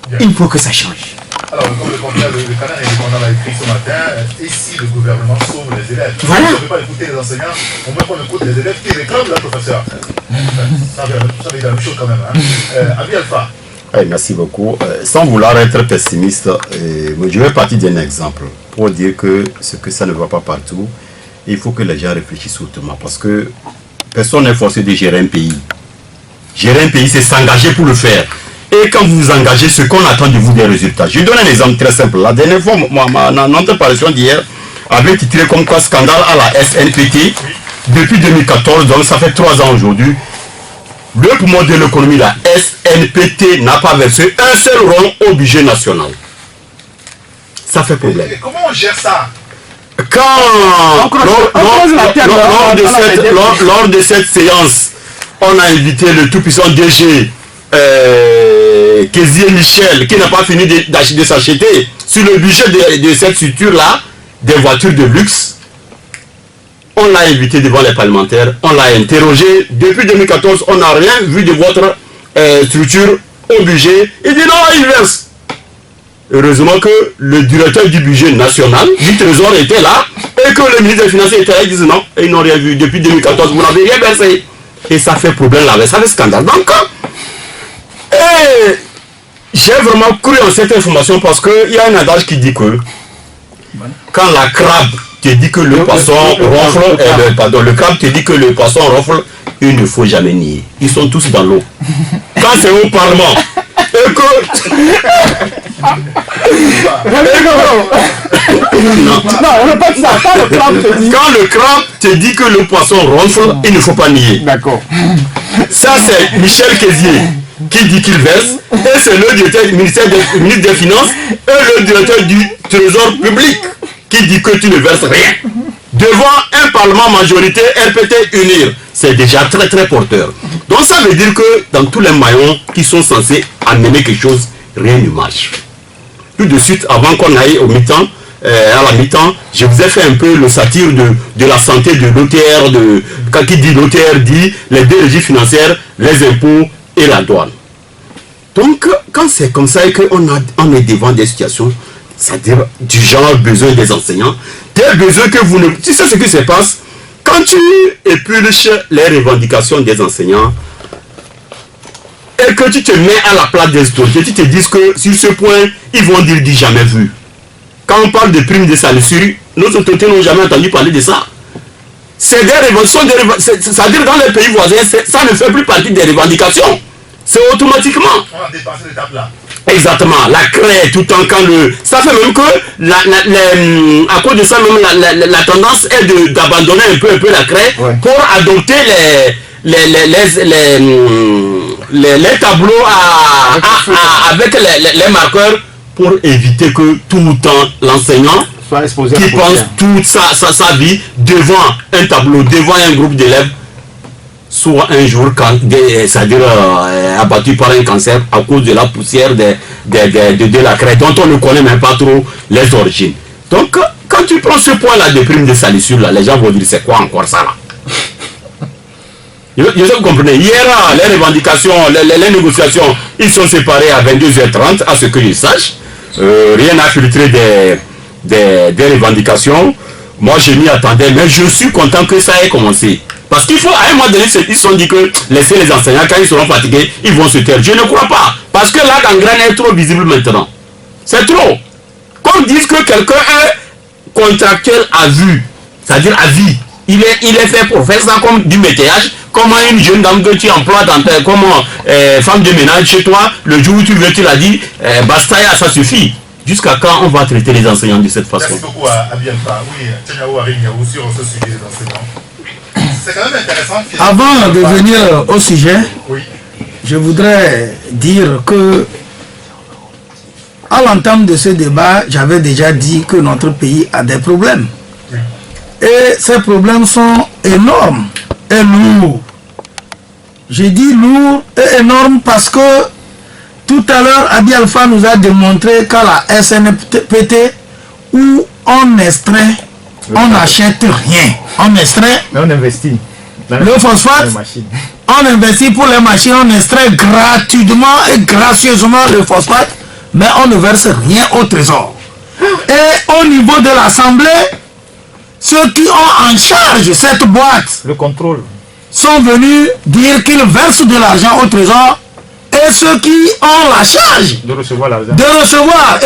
Bien. Il faut que ça change. Alors, comme le canard indépendant l'a écrit ce matin, et si le gouvernement sauve les élèves? Voilà. On ne peut pas écouter les enseignants, au moins qu'on écoute les élèves qui réclament leur professeur. Ça veut dire la même chose quand même. Abi Alpha. Oui, merci beaucoup. Sans vouloir être pessimiste, je vais partir d'un exemple pour dire que ce que ça ne va pas partout, il faut que les gens réfléchissent autrement parce que personne n'est forcé de gérer un pays. Gérer un pays, c'est s'engager pour le faire. Et quand vous vous engagez, ce qu'on attend de vous des résultats. Je donne un exemple très simple. La dernière fois, notre parution d'hier avait titré comme quoi scandale à la SNPT depuis 2014, donc ça fait 3 ans aujourd'hui. Le poumon de l'économie, la SNPT, n'a pas versé un seul rond au budget national. Ça fait problème. Et comment on gère ça? Lors de cette séance, on a invité le tout-puissant DG Kézié Michel, qui n'a pas fini de s'acheter sur le budget de cette structure-là, des voitures de luxe. On l'a invité devant les parlementaires, on l'a interrogé. Depuis 2014, on n'a rien vu de votre structure au budget. Il dit non, il verse. Heureusement que le directeur du budget national, du Trésor, était là, et que le ministre des Finances était là, il disait non, ils n'ont rien vu. Depuis 2014, vous n'avez rien versé. Et ça fait problème là, ça fait scandale. Donc, j'ai vraiment cru en cette information parce qu'il y a un adage qui dit que quand la crabe te dit que le poisson ronfle, le crabe te dit que le poisson ronfle, il ne faut jamais nier. Ils sont tous dans l'eau. Quand c'est au Parlement, et que... Non, on n'a pas de ça. Quand le crabe te dit que le poisson ronfle, il ne faut pas nier. D'accord. Ça, c'est Michel Kézié qui dit qu'il verse, et c'est le directeur du ministre des Finances et le directeur du Trésor public qui dit que tu ne verses rien. Devant un parlement majorité RPT unir, c'est déjà très très porteur. Donc ça veut dire que dans tous les maillons qui sont censés amener quelque chose, rien ne marche. Tout de suite, avant qu'on aille au mi-temps, à la mi-temps, je vous ai fait un peu le satire de la santé de l'OTR, quand il dit l'OTR dit les deux régies financières, les impôts et la douane. Donc, quand c'est comme ça et qu'on est devant des situations, c'est-à-dire du genre besoin des enseignants, des besoins que vous ne... Tu sais ce qui se passe? Quand tu épluches les revendications des enseignants et que tu te mets à la place des autorités, tu te dis que sur ce point, ils vont dire du jamais vu. Quand on parle de primes de salissure, nos autorités n'ont jamais entendu parler de ça. C'est des revendications, c'est-à-dire dans les pays voisins, ça ne fait plus partie des revendications. C'est automatiquement. On a dépassé l'étape là. Exactement, la craie, tout le temps quand le... Ça fait même que, à cause de ça, même la tendance est d'abandonner un peu la craie pour adopter les tableaux avec les marqueurs pour éviter que tout le temps l'enseignant qui pense toute sa vie devant un tableau, devant un groupe d'élèves, soit un jour, c'est-à-dire abattu par un cancer à cause de la poussière de la craie, dont on ne connaît même pas trop les origines. Donc, quand tu prends ce point-là de prime de salissure, là, les gens vont dire c'est quoi encore ça là? Vous comprenez, hier, les revendications, les négociations, ils sont séparés à 22h30, à ce que je sache. Rien n'a filtré des revendications. Moi, je m'y attendais, mais je suis content que ça ait commencé. Parce qu'il faut, à un moment donné, ils se sont dit que laisser les enseignants, quand ils seront fatigués, ils vont se taire. Je ne crois pas. Parce que la gangrène est trop visible maintenant. C'est trop. Qu'on dise que quelqu'un est contractuel à vue, c'est-à-dire à vie, il est fait pour faire ça comme du métayage, comme une jeune dame que tu emploies comme femme de ménage chez toi, le jour où tu veux, tu l'as dit, basta, ça suffit. Jusqu'à quand on va traiter les enseignants de cette façon? Merci beaucoup à Bianfa. Oui, Tchaniaou Arignao sur ce sujet des enseignants. C'est quand même intéressant. Avant de venir au sujet, oui, je voudrais dire que, à l'entame de ce débat, j'avais déjà dit que notre pays a des problèmes. oui. Et ces problèmes sont énormes et lourds. J'ai dit lourds et énormes parce que tout à l'heure, Abi Alpha nous a démontré qu'à la SNPT, où on extrait, on n'achète rien. On extrait. Mais on investit. Le phosphate, on investit pour les machines, on extrait gratuitement et gracieusement le phosphate, mais on ne verse rien au trésor. Et au niveau de l'Assemblée, ceux qui ont en charge cette boîte, le contrôle, sont venus dire qu'ils versent de l'argent au trésor, et ceux qui ont la charge de recevoir l'argent,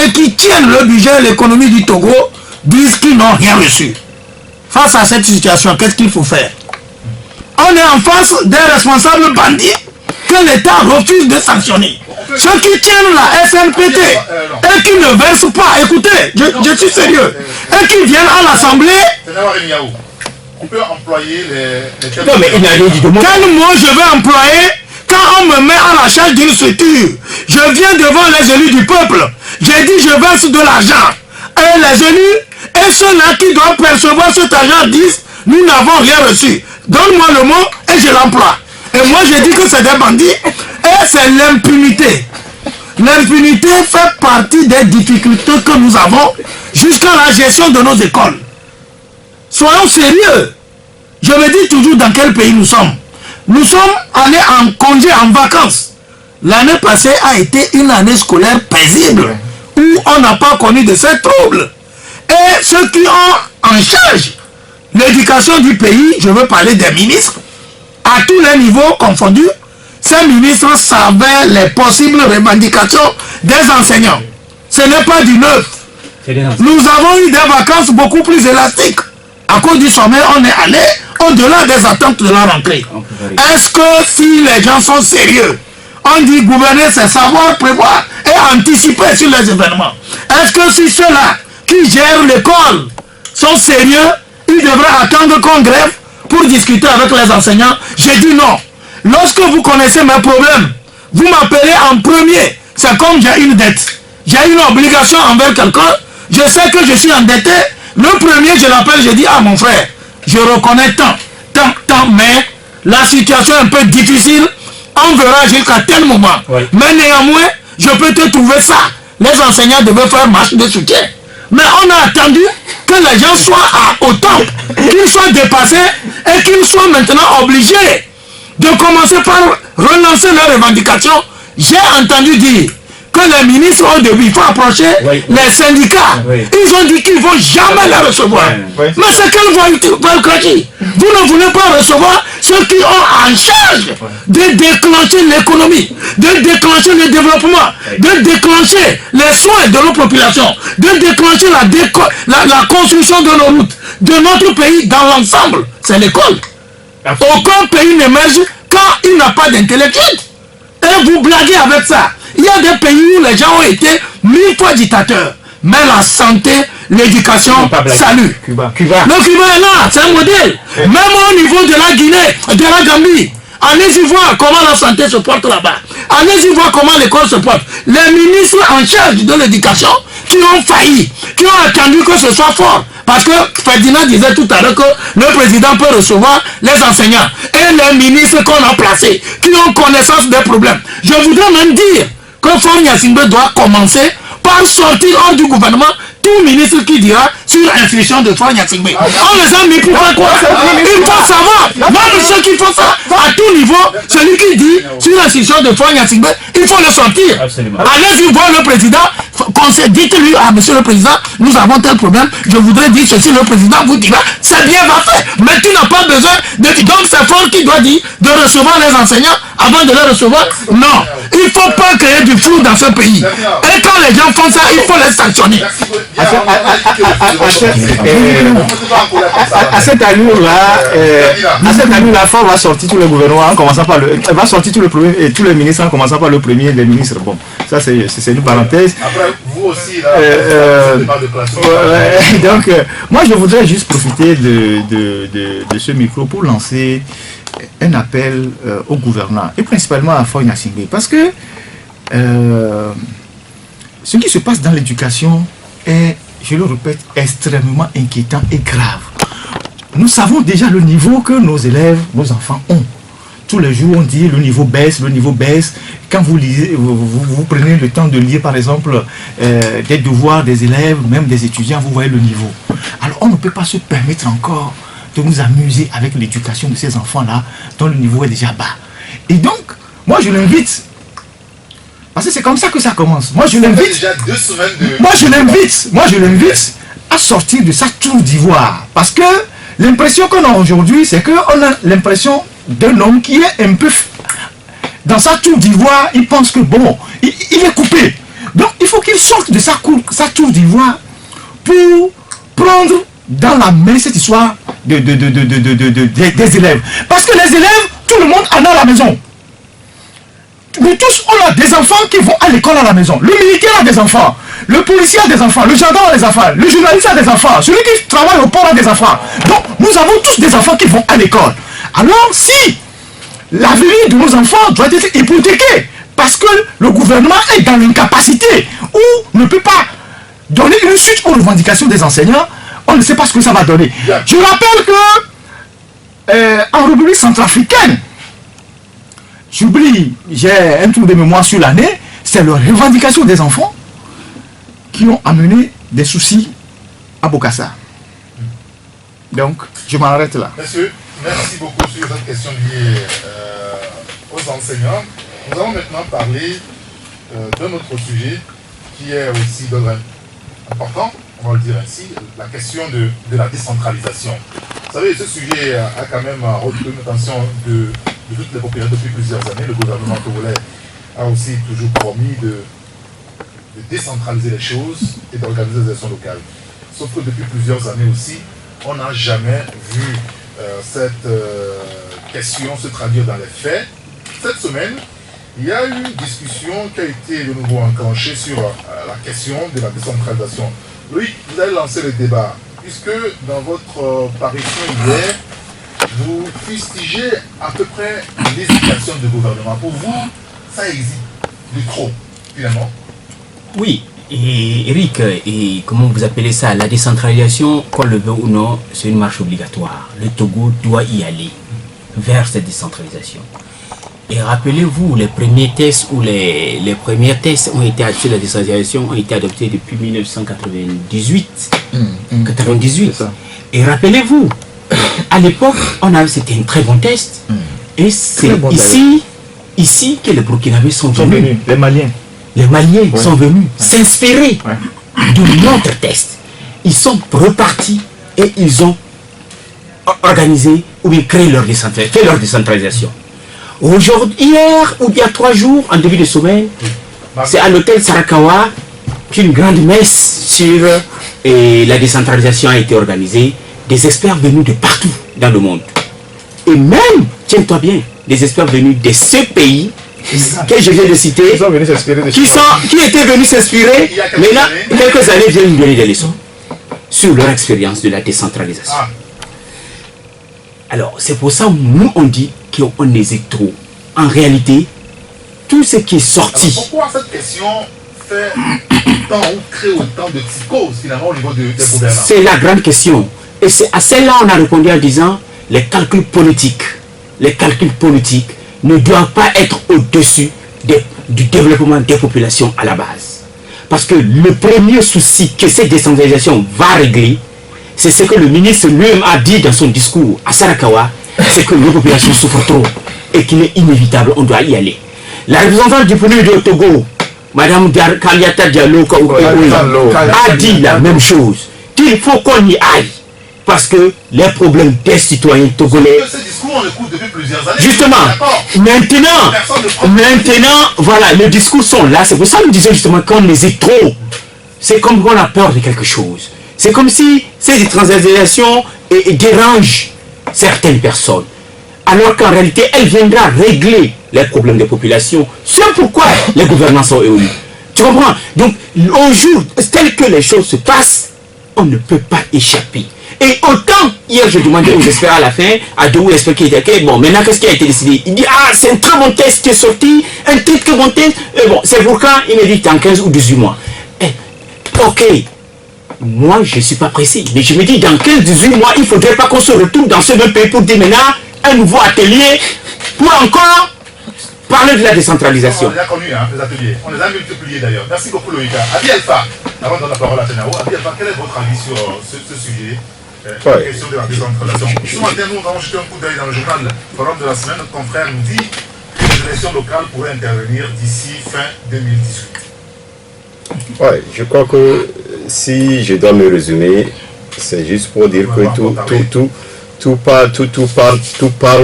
et qui tiennent le budget et l'économie du Togo disent qu'ils n'ont rien reçu. Face à cette situation, qu'est-ce qu'il faut faire? On est en face des responsables bandits que l'État refuse de sanctionner. Ceux qui tiennent la SNPT et qui ne versent pas, écoutez, je suis sérieux, et qui viennent à l'Assemblée. On peut employer les non, mais il n'a rien dit de moi. Quel mot je vais employer quand on me met à la charge d'une structure? Je viens devant les élus du peuple. J'ai dit je verse de l'argent. Et les élus et ceux-là qui doivent percevoir cet argent disent nous n'avons rien reçu. Donne-moi le mot et je l'emploie. Et moi je dis que c'est des bandits et c'est l'impunité. L'impunité fait partie des difficultés que nous avons jusqu'à la gestion de nos écoles. Soyons sérieux. Je me dis toujours dans quel pays nous sommes. Nous sommes allés en congé, en vacances. L'année passée a été une année scolaire paisible où on n'a pas connu de ces troubles. Et ceux qui ont en charge l'éducation du pays, je veux parler des ministres, à tous les niveaux confondus, ces ministres savaient les possibles revendications des enseignants. Ce n'est pas du neuf. Nous avons eu des vacances beaucoup plus élastiques. À cause du sommet, on est allé au-delà des attentes de la rentrée. Est-ce que si les gens sont sérieux, on dit gouverner, c'est savoir prévoir et anticiper sur les événements. Est-ce que si ceux-là qui gèrent l'école sont sérieux, ils devraient attendre qu'on grève pour discuter avec les enseignants? J'ai dit non. Lorsque vous connaissez mes problèmes, vous m'appelez en premier. C'est comme j'ai une dette. J'ai une obligation envers quelqu'un. Je sais que je suis endetté. Le premier, je l'appelle, je dis, ah mon frère, je reconnais tant, mais la situation est un peu difficile. On verra jusqu'à tel moment. Oui. Mais néanmoins, je peux te trouver ça. Les enseignants devaient faire marche de soutien. Mais on a attendu que les gens soient au temple, qu'ils soient dépassés et qu'ils soient maintenant obligés de commencer par relancer leurs revendications. J'ai entendu dire que les ministres au début, il faut approcher les syndicats. Ils ont dit qu'ils ne vont jamais les recevoir. Mais c'est quelle voyoucratie? Vous ne voulez pas recevoir ceux qui ont en charge de déclencher l'économie, de déclencher le développement, de déclencher les soins de nos populations, de déclencher la construction de nos routes, de notre pays dans l'ensemble. C'est l'école. Aucun pays n'émerge quand il n'a pas d'intellectuel. Et vous blaguez avec ça. Il y a des pays où les gens ont été 1000 fois dictateurs. Mais la santé, l'éducation, salut. Cuba. Le Cuba est là, c'est un modèle. Même au niveau de la Guinée, de la Gambie. Allez-y voir comment la santé se porte là-bas. Allez-y voir comment l'école se porte. Les ministres en charge de l'éducation qui ont failli, qui ont attendu que ce soit fort. Parce que Ferdinand disait tout à l'heure que le président peut recevoir les enseignants et les ministres qu'on a placés, qui ont connaissance des problèmes. Je voudrais même dire que Faure Gnassingbé doit commencer par sortir hors du gouvernement tout ministre qui dira sur instruction de Faure Gnassingbé. On les a mis pour faire quoi? Il faut savoir, même ceux qui font ça à tout niveau, celui qui dit sur instruction de Faure Gnassingbé, il faut le sortir. Allez-y voir le président, dites-lui, ah monsieur le président, nous avons tel problème, je voudrais dire ceci, le président vous dira, c'est bien va faire, mais tu n'as pas besoin de dire, donc c'est Faure qui doit dire de recevoir les enseignants avant de les recevoir. Non, il ne faut pas créer du flou dans ce pays. Et quand les gens font ça, il faut les sanctionner. À cette allure-là, Faure va sortir tout le gouvernement en commençant par elle va sortir tous les ministres en commençant par le premier des ministres. Bon, ça c'est une parenthèse. Après, vous aussi, là, donc, moi je voudrais juste profiter de ce micro pour lancer un appel au gouvernement et principalement à Faure Gnassingbé, parce que ce qui se passe dans l'éducation est, je le répète, extrêmement inquiétant et grave. Nous savons déjà le niveau que nos élèves, nos enfants ont. Tous les jours, on dit le niveau baisse, le niveau baisse. Quand vous lisez, vous prenez le temps de lire, par exemple, des devoirs des élèves, même des étudiants, vous voyez le niveau. Alors, on ne peut pas se permettre encore de nous amuser avec l'éducation de ces enfants-là, dont le niveau est déjà bas. Et donc, moi, je l'invite. Parce que c'est comme ça que ça commence. Moi, je l'invite. Moi, je l'invite à sortir de sa tour d'ivoire. Parce que l'impression qu'on a aujourd'hui, c'est qu'on a l'impression d'un homme qui est un peu dans sa tour d'ivoire. Il pense que bon, il est coupé. Donc, il faut qu'il sorte de sa tour d'ivoire pour prendre dans la main cette histoire des élèves. Parce que les élèves, tout le monde en a à la maison. Nous tous, on a des enfants qui vont à l'école à la maison. Le militaire a des enfants. Le policier a des enfants. Le gendarme a des enfants. Le journaliste a des enfants. Celui qui travaille au port a des enfants. Donc, nous avons tous des enfants qui vont à l'école. Alors, si l'avenir de nos enfants doit être hypothéqué, parce que le gouvernement est dans l'incapacité, ou ne peut pas donner une suite aux revendications des enseignants, on ne sait pas ce que ça va donner. Je rappelle que en République centrafricaine, j'oublie, j'ai un tour de mémoire sur l'année, c'est les revendications des enfants qui ont amené des soucis à Bokassa. Donc, je m'arrête là. Monsieur, merci beaucoup sur cette question liée aux enseignants. Nous allons maintenant parler d'un autre sujet qui est aussi important, on va le dire ainsi, la question de la décentralisation. Vous savez, ce sujet a quand même retenu l'attention de toutes les populations depuis plusieurs années. Le gouvernement congolais a aussi toujours promis de décentraliser les choses et d'organiser les élections locales. Sauf que depuis plusieurs années aussi, on n'a jamais vu cette question se traduire dans les faits. Cette semaine, il y a eu une discussion qui a été de nouveau enclenchée sur la question de la décentralisation. Loïc, vous avez lancé le débat, puisque dans votre parution hier, vous fustigez à peu près l'hésitation du gouvernement. Pour vous, ça hésite de trop, finalement. Oui, et Eric, et comment vous appelez ça, la décentralisation, qu'on le veut ou non, c'est une marche obligatoire. Le Togo doit y aller vers cette décentralisation. Et rappelez-vous, les premiers tests ou les premiers tests ont été sur la décentralisation ont été adoptés depuis 1998. 98. Et rappelez-vous, à l'époque, c'était un très bon test. Et c'est ici que les Burkinabés sont venus. Les Maliens. Les Maliens sont venus s'inspirer de notre test. Ils sont repartis et ils ont organisé ou bien créé leur décentralisation. Aujourd'hui, hier ou bien 3 jours, en début de semaine, c'est à l'hôtel Sarakawa qu'une grande messe sur la décentralisation a été organisée. Des experts venus de partout dans le monde. Et même, tiens-toi bien, des experts venus de ce pays que je viens de citer, qui étaient venus s'inspirer, maintenant, quelques années viennent nous donner des leçons sur leur expérience de la décentralisation. Alors, c'est pour ça que nous, on dit qu'on hésite trop. En réalité, tout ce qui est sorti... Alors, pourquoi cette question fait autant ou crée autant de psychose, finalement, au niveau des gouvernements? C'est la grande question. Et c'est à celle-là on a répondu en disant les calculs politiques ne doivent pas être au-dessus du développement des populations à la base. Parce que le premier souci que cette décentralisation va régler, c'est ce que le ministre lui-même a dit dans son discours à Sarakawa, c'est que les populations souffrent trop et qu'il est inévitable, on doit y aller. La représentante du premier de Togo, Madame Kaliata Diallo, a dit la même chose, qu'il faut qu'on y aille. Parce que les problèmes des citoyens togolais... Ce discours, on l'écoute depuis plusieurs années. Justement, maintenant, voilà, les discours sont là. C'est pour ça que nous disons justement qu'on hésite trop. C'est comme qu'on a peur de quelque chose. C'est comme si ces transactions dérangent certaines personnes. Alors qu'en réalité, elle viendra régler les problèmes des populations. C'est pourquoi les gouvernants sont élus. Tu comprends? Donc, au jour tel que les choses se passent, on ne peut pas échapper. Et autant, hier je demandais aux experts à la fin, à deux experts qui étaient, bon, maintenant qu'est-ce qui a été décidé? Il dit, ah, c'est un très bon test qui est sorti, un très bon test, bon, c'est pour quand? Il me dit, dans 15 ou 18 mois. Ok, moi je ne suis pas précis, mais je me dis, dans 15-18 mois, il ne faudrait pas qu'on se retrouve dans ce même pays pour dire maintenant, un nouveau atelier, pour encore parler de la décentralisation. On les a connus, les ateliers, on les a multipliés d'ailleurs. Merci beaucoup Loïka. Abi Alpha, avant de donner la parole à Tenao, Abi Alpha, quel est votre avis sur ce sujet? La question de la décentralisation. Ce matin, nous avons jeté un coup d'œil dans le journal Forum de la semaine. Notre confrère nous dit que les élections locales pourraient intervenir d'ici fin 2018. Ouais, je crois que si je dois me résumer, c'est juste pour dire que tout part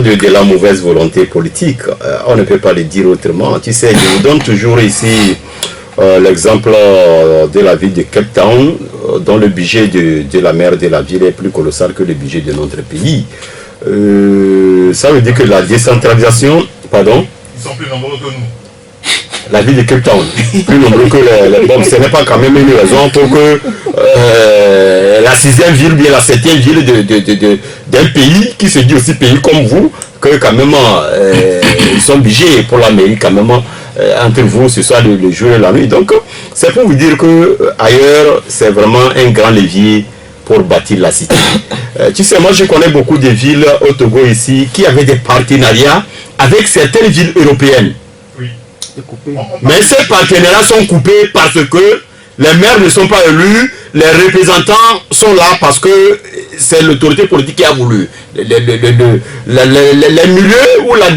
de la mauvaise volonté politique. On ne peut pas le dire autrement. Tu sais, je vous donne toujours ici l'exemple de la ville de Cape Town, dont le budget de la maire de la ville est plus colossal que le budget de notre pays. Ça veut dire que la décentralisation... Pardon? Ils sont plus nombreux que nous. La ville de Cape Town, plus nombreux que les bombes. Ce n'est pas quand même une raison pour que la 6e ville, bien la 7e ville d'un pays qui se dit aussi pays comme vous, que quand même ils sont obligés pour la mairie quand même entre vous, ce soit le jour et la nuit. Donc c'est pour vous dire que ailleurs c'est vraiment un grand levier pour bâtir la cité. Tu sais, moi je connais beaucoup de villes au Togo ici qui avaient des partenariats avec certaines villes européennes. Mais ces partenariats sont coupés parce que les maires ne sont pas élus, les représentants sont là parce que c'est l'autorité politique qui a voulu. Les milieux où la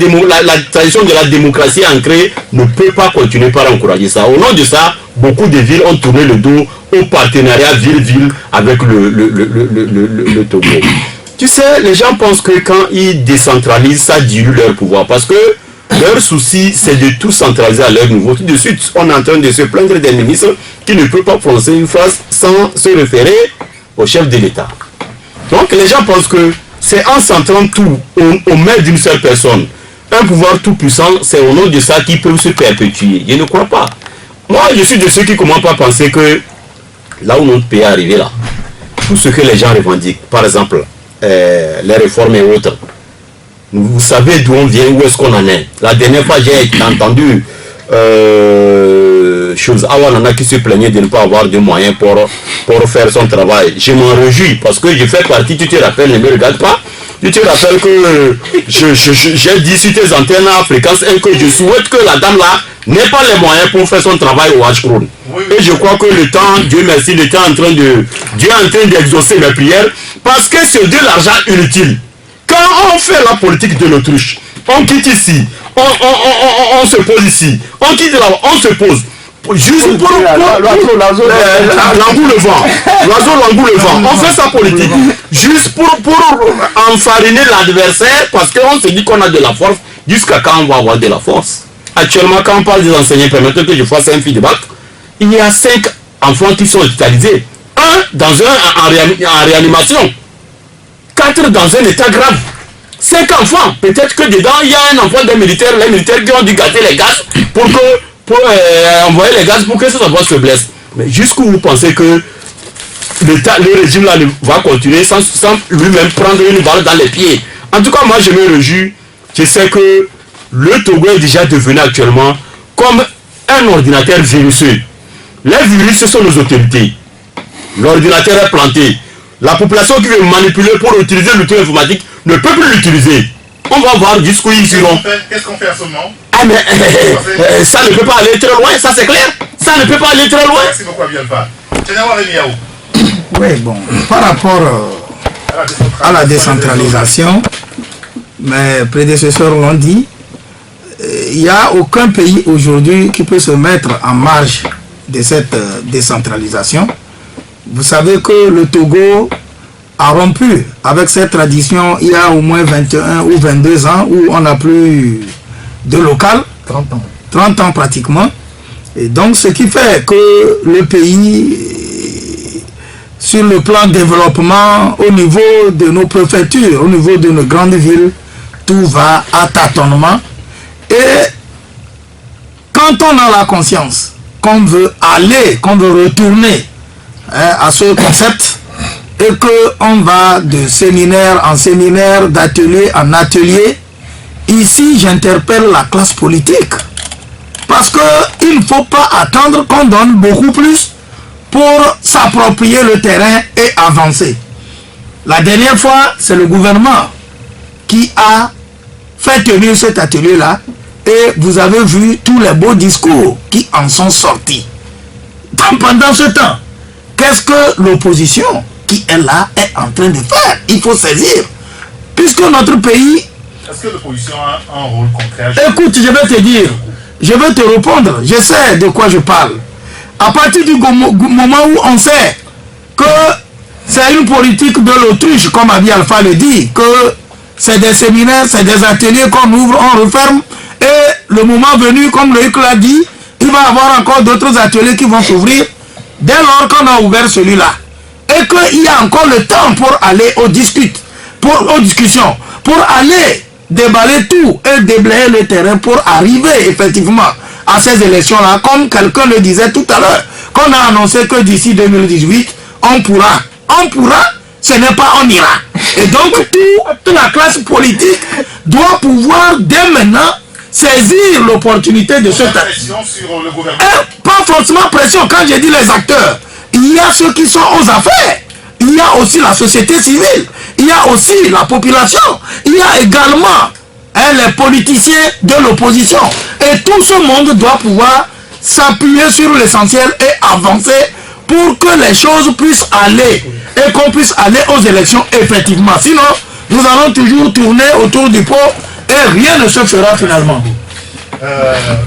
tradition de la démocratie ancrée ne peut pas continuer par encourager ça. Au nom de ça, beaucoup de villes ont tourné le dos au partenariat ville-ville avec le Togo. Tu sais, les gens pensent que quand ils décentralisent, ça dilue leur pouvoir parce que leur souci, c'est de tout centraliser à leur niveau. Tout de suite, on est en train de se plaindre des ministres qui ne peuvent pas prononcer une phrase sans se référer au chef de l'État. Donc, les gens pensent que c'est en centrant tout aux mains d'une seule personne. Un pouvoir tout puissant, c'est au nom de ça qu'ils peuvent se perpétuer. Je ne crois pas. Moi, je suis de ceux qui ne commencent pas à penser que là où notre pays est arrivé là, tout ce que les gens revendiquent, par exemple, les réformes et autres, vous savez d'où on vient, où est-ce qu'on en est. La dernière fois, j'ai entendu Awanana qui se plaignait de ne pas avoir de moyens pour faire son travail. Je m'en réjouis parce que je fais partie, tu te rappelles, ne me regarde pas. Tu te rappelles que j'ai dit sur tes antennes à fréquence et que je souhaite que la dame là n'ait pas les moyens pour faire son travail au H-Crown. Et je crois que le temps, Dieu merci, Dieu est en train d'exaucer mes prières parce que c'est de l'argent inutile. Quand on fait la politique de l'autruche, on quitte ici, on se pose ici. On quitte là-bas, on se pose. Juste pour l'oiseau le vent. On fait ça politique. Juste pour enfariner l'adversaire parce qu'on se dit qu'on a de la force. Jusqu'à quand on va avoir de la force? Actuellement, quand on parle des enseignants, permettez que je fasse un feedback. Il y a 5 enfants qui sont hospitalisés. 1 en réanimation. 4 dans un état grave. 5 enfants. Peut-être que dedans, il y a un enfant des militaires. Les militaires qui ont dû gâter les gaz pour envoyer les gaz pour que ces enfants se blessent. Mais jusqu'où vous pensez que le régime là va continuer sans lui-même prendre une balle dans les pieds? En tout cas, moi je me réjouis. Je sais que le Togo est déjà devenu actuellement comme un ordinateur viruseux. Les virus, ce sont nos autorités. L'ordinateur est planté. La population qui veut manipuler pour utiliser l'outil informatique ne peut plus l'utiliser. On va voir jusqu'où ils iront. Qu'est-ce qu'on fait à ce moment? Ah mais ça ne peut pas aller très loin, ça c'est clair. Ça ne peut pas aller très loin. Merci beaucoup, Abialfa. Oui, bon, par rapport à la décentralisation, mes prédécesseurs l'ont dit, il n'y a aucun pays aujourd'hui qui peut se mettre en marge de cette décentralisation. Vous savez que le Togo a rompu avec cette tradition il y a au moins 21 ou 22 ans où on n'a plus de local. 30 ans. 30 ans pratiquement. Et donc ce qui fait que le pays, sur le plan développement, au niveau de nos préfectures, au niveau de nos grandes villes, tout va à tâtonnement. Et quand on a la conscience qu'on veut aller, qu'on veut retourner à ce concept, et qu'on va de séminaire en séminaire, d'atelier en atelier, ici j'interpelle la classe politique. Parce qu'il ne faut pas attendre qu'on donne beaucoup plus pour s'approprier le terrain et avancer. La dernière fois, c'est le gouvernement qui a fait tenir cet atelier-là et vous avez vu tous les beaux discours qui en sont sortis. Pendant ce temps, qu'est-ce que l'opposition qui est là est en train de faire? Il faut saisir. Puisque notre pays... Est-ce que l'opposition a un rôle concret? Écoute, je vais te dire, je vais te répondre, je sais de quoi je parle. À partir du moment où on sait que c'est une politique de l'autruche, comme Abialfa le dit, que c'est des séminaires, c'est des ateliers qu'on ouvre, on referme, et le moment venu, comme Loïc l'a dit, il va y avoir encore d'autres ateliers qui vont s'ouvrir dès lors qu'on a ouvert celui-là. Et qu'il y a encore le temps pour aller aux discussions, pour aller déballer tout et déblayer le terrain pour arriver effectivement à ces élections-là, comme quelqu'un le disait tout à l'heure, qu'on a annoncé que d'ici 2018, on pourra, ce n'est pas on ira. Et donc toute la classe politique doit pouvoir dès maintenant saisir l'opportunité de ce temps. Pression sur le gouvernement. Pas forcément pression, quand je dis les acteurs, il y a ceux qui sont aux affaires, il y a aussi la société civile, il y a aussi la population, il y a également les politiciens de l'opposition. Et tout ce monde doit pouvoir s'appuyer sur l'essentiel et avancer pour que les choses puissent aller et qu'on puisse aller aux élections effectivement. Sinon, nous allons toujours tourner autour du pot et rien ne se fera finalement.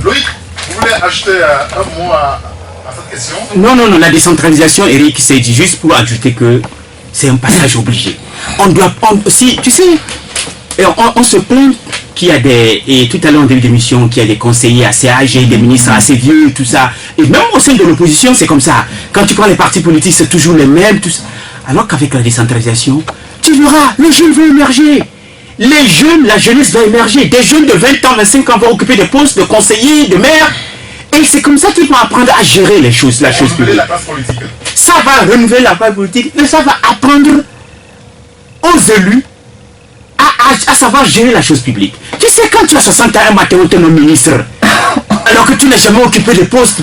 Loïc, vous voulez ajouter un mot à cette question? Non, la décentralisation, Eric, c'est juste pour ajouter que c'est un passage obligé. On doit prendre aussi, tu sais, on se plaint qu'il y a et tout à l'heure en début d'émission, qu'il y a des conseillers assez âgés, des ministres assez vieux, tout ça. Et même au sein de l'opposition, c'est comme ça. Quand tu prends les partis politiques, c'est toujours les mêmes, tout ça. Alors qu'avec la décentralisation, tu verras, les jeunes vont émerger. Les jeunes, la jeunesse va émerger. Des jeunes de 20 ans, 25 ans vont occuper des postes de conseillers, de maires. Et c'est comme ça qu'ils vont apprendre à gérer les choses, la chose publique. La classe politique. Ça va renouveler la classe politique, mais ça va apprendre aux élus à savoir gérer la chose publique. Tu sais, quand tu as 61 matin, tu es un ministre, alors que tu n'as jamais occupé de poste,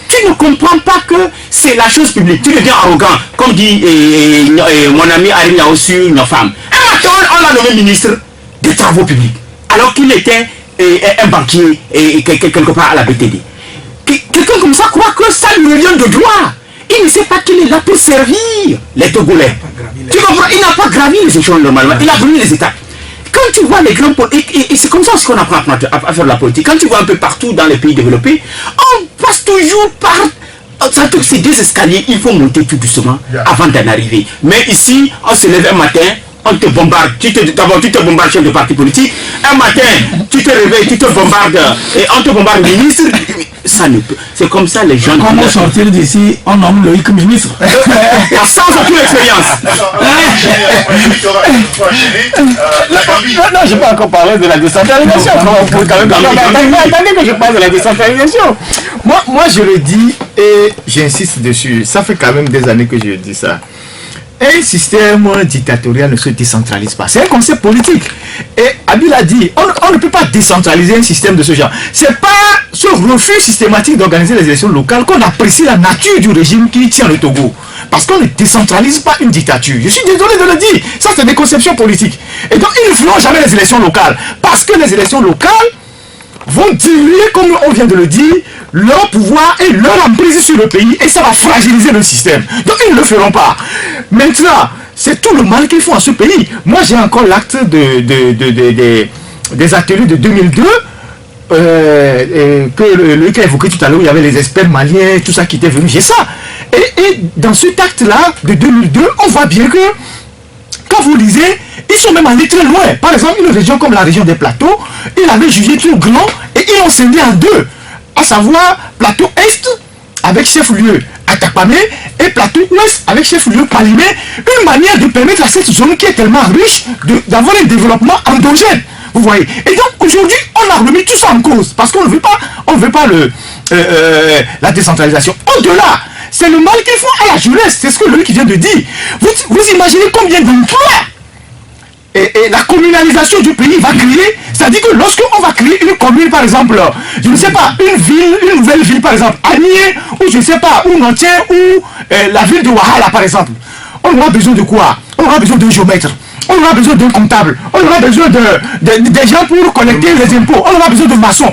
tu ne comprends pas que c'est la chose publique. Tu deviens arrogant, comme dit mon ami Arim Yaossu, une femme. Un matin, on l'a nommé ministre des Travaux publics, alors qu'il était un banquier quelque part à la BTD. Quelqu'un comme ça croit que ça lui revient de droit. Il ne sait pas qu'il est là pour servir les Togolais. Tu comprends? Il n'a pas gravi les échelons normalement. Il a brûlé les étapes. quand tu vois les grands politiques, et c'est comme ça aussi qu'on apprend à faire de la politique, quand tu vois un peu partout dans les pays développés, on passe toujours par... C'est des escaliers, il faut monter tout doucement avant d'en arriver. Mais ici, on se lève un matin, on te bombarde, d'abord tu te bombardes chef de parti politique, un matin tu te réveilles, tu te bombardes, et on te bombarde ministre, ça ne peut, c'est comme ça les gens... Comment sortir d'ici, on nomme Loïc ministre sans aucune expérience. Non, je n'ai pas encore parlé de la décentralisation. Attendez que je parle de la décentralisation. Moi, je le dis et j'insiste dessus. Ça fait quand même des années que je dis ça. Un système dictatorial ne se décentralise pas. C'est un concept politique. Et Abil a dit, on ne peut pas décentraliser un système de ce genre. C'est pas ce refus systématique d'organiser les élections locales qu'on apprécie la nature du régime qui tient le Togo. Parce qu'on ne décentralise pas une dictature. Je suis désolé de le dire. Ça, c'est des conceptions politiques. Et donc, ils ne feront jamais les élections locales. Parce que les élections locales vont diluer, comme on vient de le dire, leur pouvoir et leur emprise sur le pays, et ça va fragiliser le système. Donc ils ne le feront pas. Maintenant, c'est tout le mal qu'ils font à ce pays. Moi, j'ai encore l'acte des ateliers de 2002, que le cas évoqué tout à l'heure, où il y avait les experts maliens, tout ça qui était venu, j'ai ça. Et dans cet acte-là, de 2002, on voit bien que, quand vous lisez, ils sont même allés très loin. Par exemple, une région comme la région des Plateaux, ils avaient jugé trop grand et ils l'ont scindé en deux. À savoir, Plateau Est avec chef-lieu Atakpamé et Plateau Ouest avec chef-lieu Palimé. Une manière de permettre à cette zone qui est tellement riche d'avoir un développement endogène. Vous voyez. Et donc aujourd'hui, on a remis tout ça en cause parce qu'on ne veut pas, la décentralisation. Au-delà, c'est le mal qu'ils font à la jeunesse. C'est ce que lui qui vient de dire. Vous imaginez combien d'emplois et la communalisation du pays va créer, c'est-à-dire que lorsqu'on va créer une commune, par exemple, je ne sais pas, une nouvelle ville, par exemple, Agné, ou je ne sais pas, ou Nantier, ou la ville de Wahala, par exemple, on aura besoin de quoi? On aura besoin d'un géomètre, on aura besoin d'un comptable, on aura besoin des gens pour collecter les impôts, on aura besoin de maçons.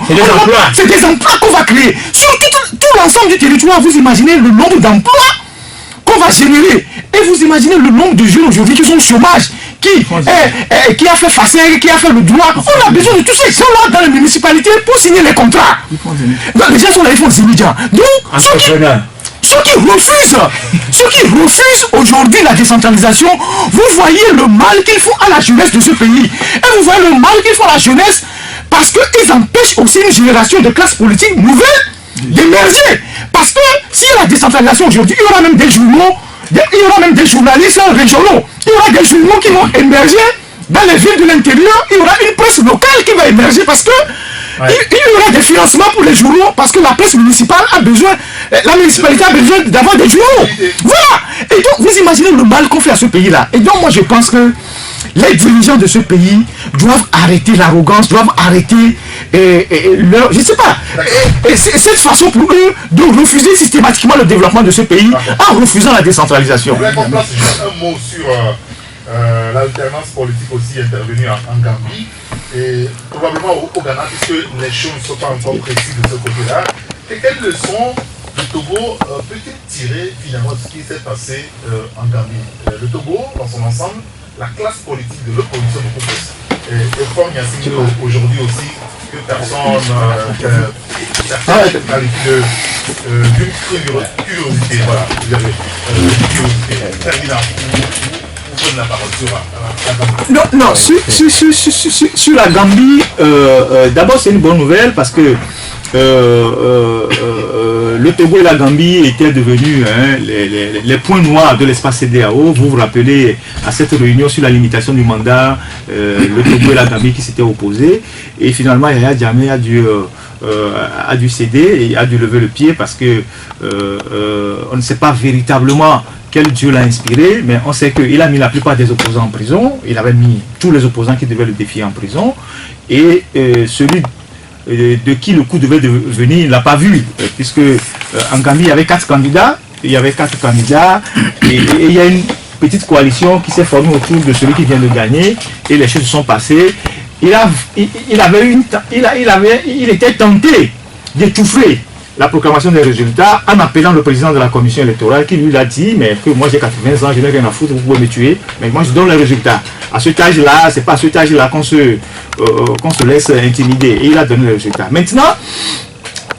C'est des emplois qu'on va créer. Sur tout l'ensemble du territoire, vous imaginez le nombre d'emplois qu'on va générer. Et vous imaginez le nombre de jeunes aujourd'hui qui sont au chômage, qui a fait facile, qui a fait le droit. On a besoin de tous ces gens-là dans les municipalités pour signer les contrats. Donc les gens sont là, ils font des immédiats. Donc, ceux qui refusent aujourd'hui la décentralisation, vous voyez le mal qu'ils font à la jeunesse de ce pays. Et vous voyez le mal qu'ils font à la jeunesse parce qu'ils empêchent aussi une génération de classes politiques nouvelles d'émerger. Parce que s'il y a la décentralisation aujourd'hui, il y aura même des journaux, il y aura même des journalistes régionaux, il y aura des journaux qui vont émerger dans les villes de l'intérieur, il y aura une presse locale qui va émerger parce que il y aura des financements pour les journaux parce que la presse municipale a besoin, la municipalité a besoin d'avoir des journaux. Voilà. Et donc vous imaginez le mal qu'on fait à ce pays-là. Et donc moi je pense que les dirigeants de ce pays doivent arrêter l'arrogance, doivent arrêter leur... Je ne sais pas. Et cette façon pour eux de refuser systématiquement le développement de ce pays en refusant la décentralisation. Je voudrais qu'on place juste un mot sur l'alternance politique aussi intervenue en Gambie et probablement au Ghana puisque les choses ne sont pas encore précises de ce côté-là. Et quelles leçons le Togo peut-il tirer finalement de ce qui s'est passé en Gambie? Le Togo, dans son ensemble, la classe politique de l'opposition de Koumès et Fort Yassine aujourd'hui aussi, que personne qualifie d'une curiosité. Voilà, vous avez curiosité. Terminant, vous prenez la parole sur la Gambie. Sur la Gambie, d'abord c'est une bonne nouvelle parce que le Togo et la Gambie étaient devenus les points noirs de l'espace CEDEAO. Vous vous rappelez à cette réunion sur la limitation du mandat, le Togo et la Gambie qui s'étaient opposés. Et finalement, Yahya Jammeh a dû céder et a dû lever le pied parce que on ne sait pas véritablement quel Dieu l'a inspiré, mais on sait qu'il a mis la plupart des opposants en prison. Il avait mis tous les opposants qui devaient le défier en prison. Et celui de qui le coup devait venir, il ne l'a pas vu, puisque en Gambie, il y avait 4 candidats, et il y a une petite coalition qui s'est formée autour de celui qui vient de gagner, et les choses se sont passées. Il était tenté d'étouffer la proclamation des résultats en appelant le président de la commission électorale qui lui a dit, mais que moi j'ai 80 ans, je n'ai rien à foutre, vous pouvez me tuer, mais moi je donne les résultats. À cet âge-là, c'est pas à cet âge-là qu'on se laisse intimider. Et il a donné les résultats. Maintenant,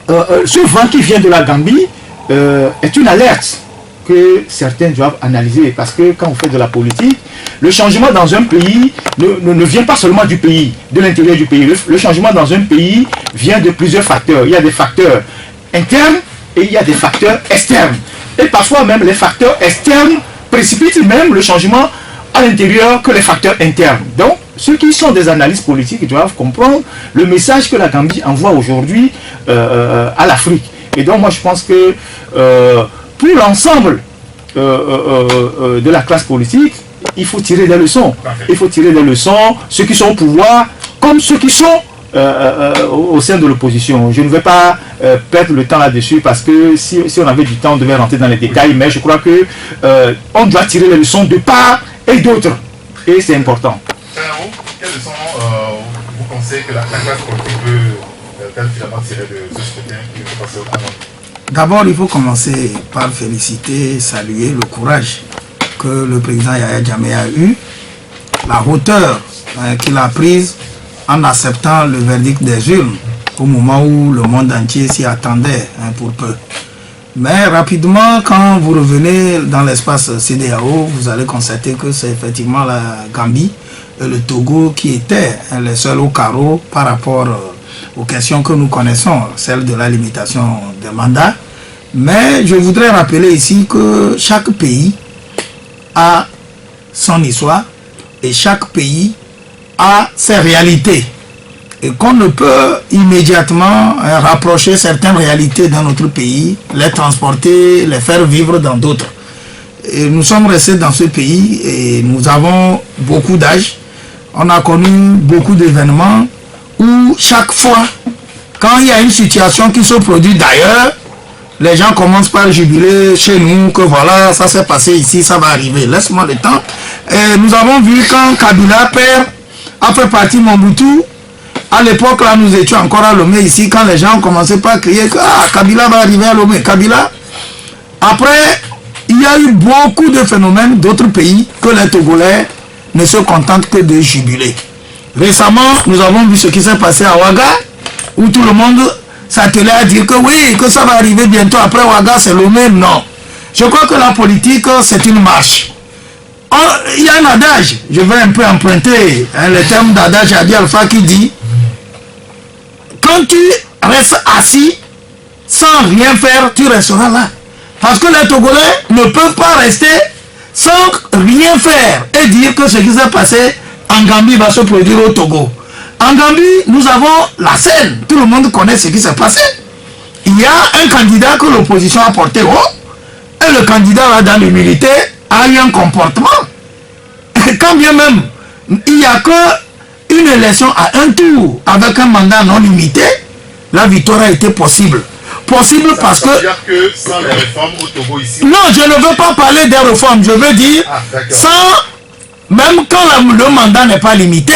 ce vent qui vient de la Gambie est une alerte que certains doivent analyser, parce que quand on fait de la politique, le changement dans un pays ne vient pas seulement du pays, de l'intérieur du pays. Le changement dans un pays vient de plusieurs facteurs. Il y a des facteurs internes et il y a des facteurs externes. Et parfois même les facteurs externes précipitent même le changement à l'intérieur que les facteurs internes. Donc, ceux qui sont des analystes politiques doivent comprendre le message que la Gambie envoie aujourd'hui à l'Afrique. Et donc moi je pense que pour l'ensemble de la classe politique, il faut tirer des leçons. Il faut tirer des leçons, ceux qui sont au pouvoir, comme ceux qui sont au sein de l'opposition. Je ne vais pas perdre le temps là-dessus, parce que si on avait du temps, on devait rentrer dans les détails, mais je crois que on doit tirer les leçons de part et d'autre. Et c'est important. Quelles leçons vous pensez que la classe politique peut finalement tirer de ce scrutin qui va passer au Cameroun? D'abord, il faut commencer par féliciter, saluer le courage que le président Yahya Jammeh a eu, la hauteur qu'il a prise en acceptant le verdict des urnes au moment où le monde entier s'y attendait pour peu. Mais rapidement, quand vous revenez dans l'espace CEDEAO, vous allez constater que c'est effectivement la Gambie et le Togo qui étaient les seuls au carreau par rapport aux questions que nous connaissons, celle de la limitation des mandats. Mais je voudrais rappeler ici que chaque pays a son histoire et chaque pays a ses réalités. Et qu'on ne peut immédiatement rapprocher certaines réalités dans notre pays, les transporter, les faire vivre dans d'autres. Et nous sommes restés dans ce pays et nous avons beaucoup d'âge. On a connu beaucoup d'événements où chaque fois, quand il y a une situation qui se produit d'ailleurs, les gens commencent par jubiler chez nous que voilà, ça s'est passé ici, ça va arriver. Laisse-moi le temps. Et nous avons vu quand Kabila père a fait partie Mobutu. À l'époque, là, nous étions encore à Lomé ici, quand les gens commençaient par crier que Kabila va arriver à Lomé. Kabila. Après, il y a eu beaucoup de phénomènes d'autres pays que les Togolais ne se contentent que de jubiler. Récemment, nous avons vu ce qui s'est passé à Ouaga, où tout le monde s'attelait à dire que oui, que ça va arriver bientôt. Après Ouaga, c'est Lomé. Non. Je crois que la politique, c'est une marche. Il y a un adage, je vais un peu emprunter le terme d'adage Adi Alpha qui dit: quand tu restes assis sans rien faire, tu resteras là. Parce que les Togolais ne peuvent pas rester sans rien faire et dire que ce qui s'est passé en Gambie va se produire au Togo. En Gambie, nous avons la scène. Tout le monde connaît ce qui s'est passé. Il y a un candidat que l'opposition a porté haut et le candidat là, dans l'humilité, a eu un comportement. Et quand bien même, il n'y a qu'une élection à un tour avec un mandat non limité, la victoire a été possible. Possible parce que... C'est-à-dire que sans les réformes au Togo ici... Non, je ne veux pas parler des réformes. Je veux dire, sans... Même quand le mandat n'est pas limité,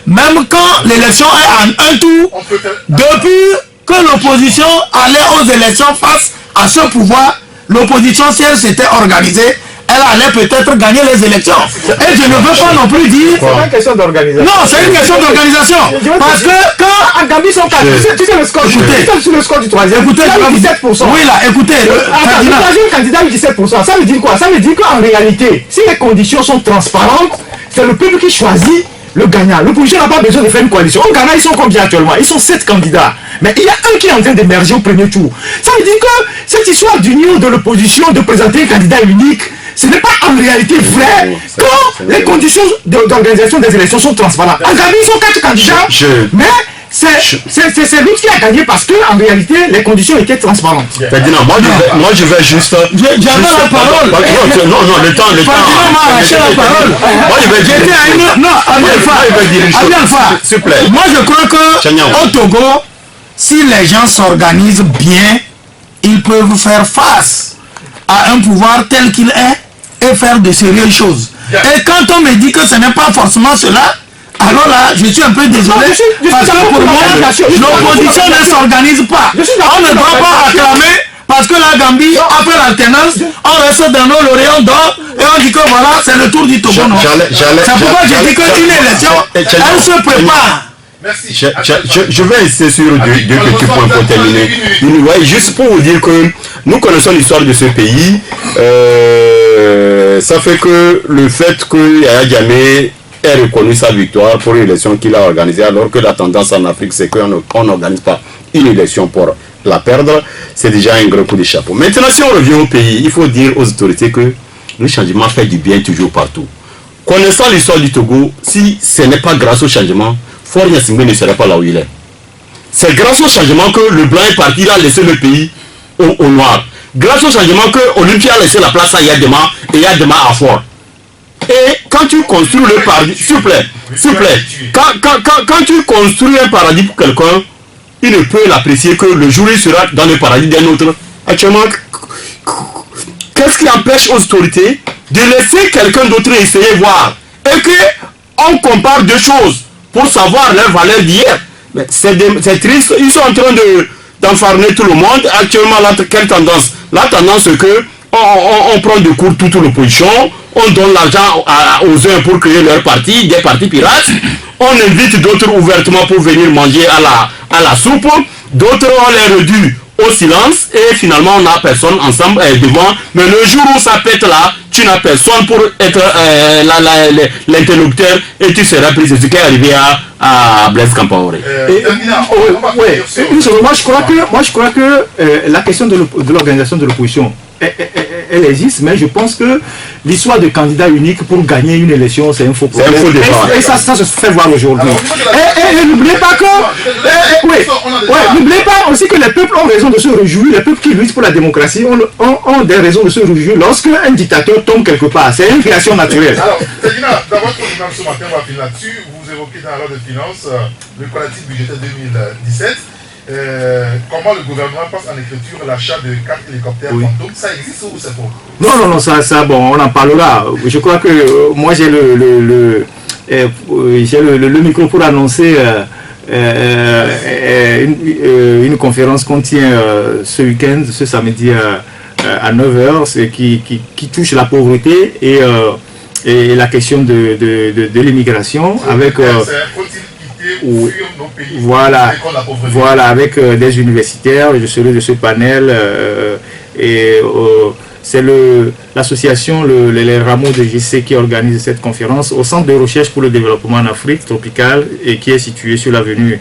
même quand l'élection est en un tour, depuis que l'opposition allait aux élections face à ce pouvoir, l'opposition, si elle s'était organisée, elle allait peut-être gagner les élections. Et je ne veux pas non plus dire... C'est pas une question d'organisation. Non, c'est une question d'organisation. Parce que quand... En Gambie, ils sont 4. Tu sais le score. Écoutez, sur le score du troisième. Écoutez, il y a 17%. Oui, là, écoutez. Le troisième candidat a eu 17%. Ça veut dire quoi? Ça veut dire qu'en réalité, si les conditions sont transparentes, c'est le peuple qui choisit le gagnant. L'opposition n'a pas besoin de faire une coalition. Au Ghana, ils sont combien actuellement? Ils sont 7 candidats. Mais il y a un qui est en train d'émerger au premier tour. Ça veut dire que cette histoire d'union de l'opposition, de présenter un candidat unique, ce n'est pas en réalité vrai quand les conditions d'organisation des élections sont transparentes. En Gambie, ils sont 4 candidats, mais c'est l'autre qui a gagné parce qu'en réalité, les conditions étaient transparentes. Ferdinand, moi je vais juste... J'avais la parole. Non, le temps. Ferdinand m'a arraché la parole. Moi je vais dire... Non, Abi Alpha, s'il te plaît. moi je crois que au Togo, si les gens s'organisent bien, ils peuvent faire face à un pouvoir tel qu'il est et faire de sérieuses choses. Et quand on me dit que ce n'est pas forcément cela, Alors là, je suis un peu désolé, parce que pour moi, l'opposition ne s'organise pas. On ne doit pas acclamer, parce que la Gambie, après l'alternance, on reste dans nos lauréats d'or, et on dit que voilà, c'est le tour du Togo. C'est pourquoi je dis qu'une élection, elle se prépare. Merci. Je vais insister sur deux petits points pour terminer. Ouais, juste pour vous dire que nous connaissons l'histoire de ce pays. Ça fait que le fait que Yaya Jammeh ait reconnu sa victoire pour une élection qu'il a organisée, alors que la tendance en Afrique, c'est qu'on n'organise pas une élection pour la perdre, c'est déjà un gros coup de chapeau. Maintenant, si on revient au pays, il faut dire aux autorités que le changement fait du bien toujours partout. Connaissant l'histoire du Togo, si ce n'est pas grâce au changement, Faure Gnassingbé ne serait pas là où il est. C'est grâce au changement que le blanc est parti, il a laissé le pays au noir. Grâce au changement que Olympia a laissé la place à Yadema et Yadema à Faure. Et quand tu construis le paradis, s'il vous plaît, quand tu construis un paradis pour quelqu'un, il ne peut l'apprécier que le jour où il sera dans le paradis d'un autre. Actuellement, qu'est-ce qui empêche aux autorités de laisser quelqu'un d'autre essayer voir et qu'on compare deux choses pour savoir leur valeur d'hier? C'est triste, ils sont en train d'enfarmer tout le monde. Actuellement, quelle tendance? La tendance c'est que on prend de court toute l'opposition, on donne l'argent aux uns pour créer leur parti, des partis pirates, on invite d'autres ouvertement pour venir manger à la soupe, d'autres on les réduit au silence et finalement on n'a personne ensemble devant, mais le jour où ça pète là, tu n'as personne pour être l'interlocuteur et tu seras pris. C'est ce qui est arrivé à Blaise Compaoré. Moi je crois que la question de l'organisation de l'opposition, elle existe, mais je pense que l'histoire de candidat unique pour gagner une élection, c'est un faux problème. Et ça se fait voir aujourd'hui. Et n'oubliez pas que... n'oubliez pas aussi que les peuples ont raison de se réjouir. Les peuples qui luttent pour la démocratie ont des raisons de se réjouir lorsqu'un dictateur tombe quelque part. C'est une création naturelle. Alors, Sedina, dans votre journal ce matin, on va finir là-dessus. Vous évoquez dans la loi de finances le collectif budgétaire 2017. Comment le gouvernement pense en écriture l'achat de 4 hélicoptères fantômes? Ça existe ou c'est faux? Non, ça, bon, on en parlera. Je crois que moi j'ai le micro pour annoncer une conférence qu'on tient ce week-end, ce samedi à 9h, qui touche la pauvreté et la question de l'immigration avec... Voilà, avec des universitaires. Je serai de ce panel c'est l'association les rameaux de JC qui organise cette conférence au Centre de recherche pour le développement en Afrique tropicale et qui est situé sur l'avenue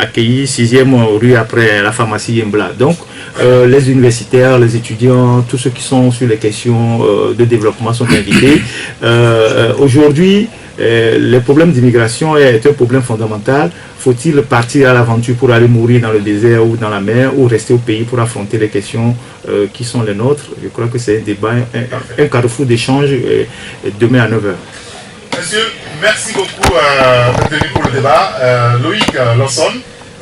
Accueilli, 6e rue après la pharmacie Yembla. Donc les universitaires, les étudiants, tous ceux qui sont sur les questions de développement sont invités. Aujourd'hui, le problème d'immigration est un problème fondamental. Faut-il partir à l'aventure pour aller mourir dans le désert ou dans la mer, ou rester au pays pour affronter les questions qui sont les nôtres? Je crois que c'est un débat, un carrefour d'échange demain à 9h. Monsieur, merci beaucoup d'être venu pour le débat. Loïc Lawson,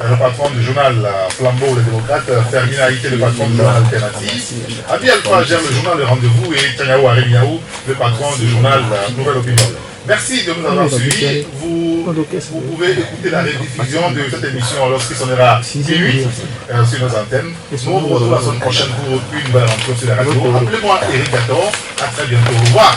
le patron du journal Flambeau, le démocrate, Fermina Haïté, le patron du journal Alternatif, Abi Alpha gère le journal Le Rendez-vous et Tchaniaou Aremiaou, le patron du journal Nouvelle Opinion. Merci de nous avoir suivis. Vous pouvez écouter la rediffusion de cette émission lorsqu'il sonnera minuit sur nos antennes. Nous vous retrouvons la semaine prochaine pour une nouvelle aventure sur la radio. Appelez-moi Eric Gator. À très bientôt. Au revoir.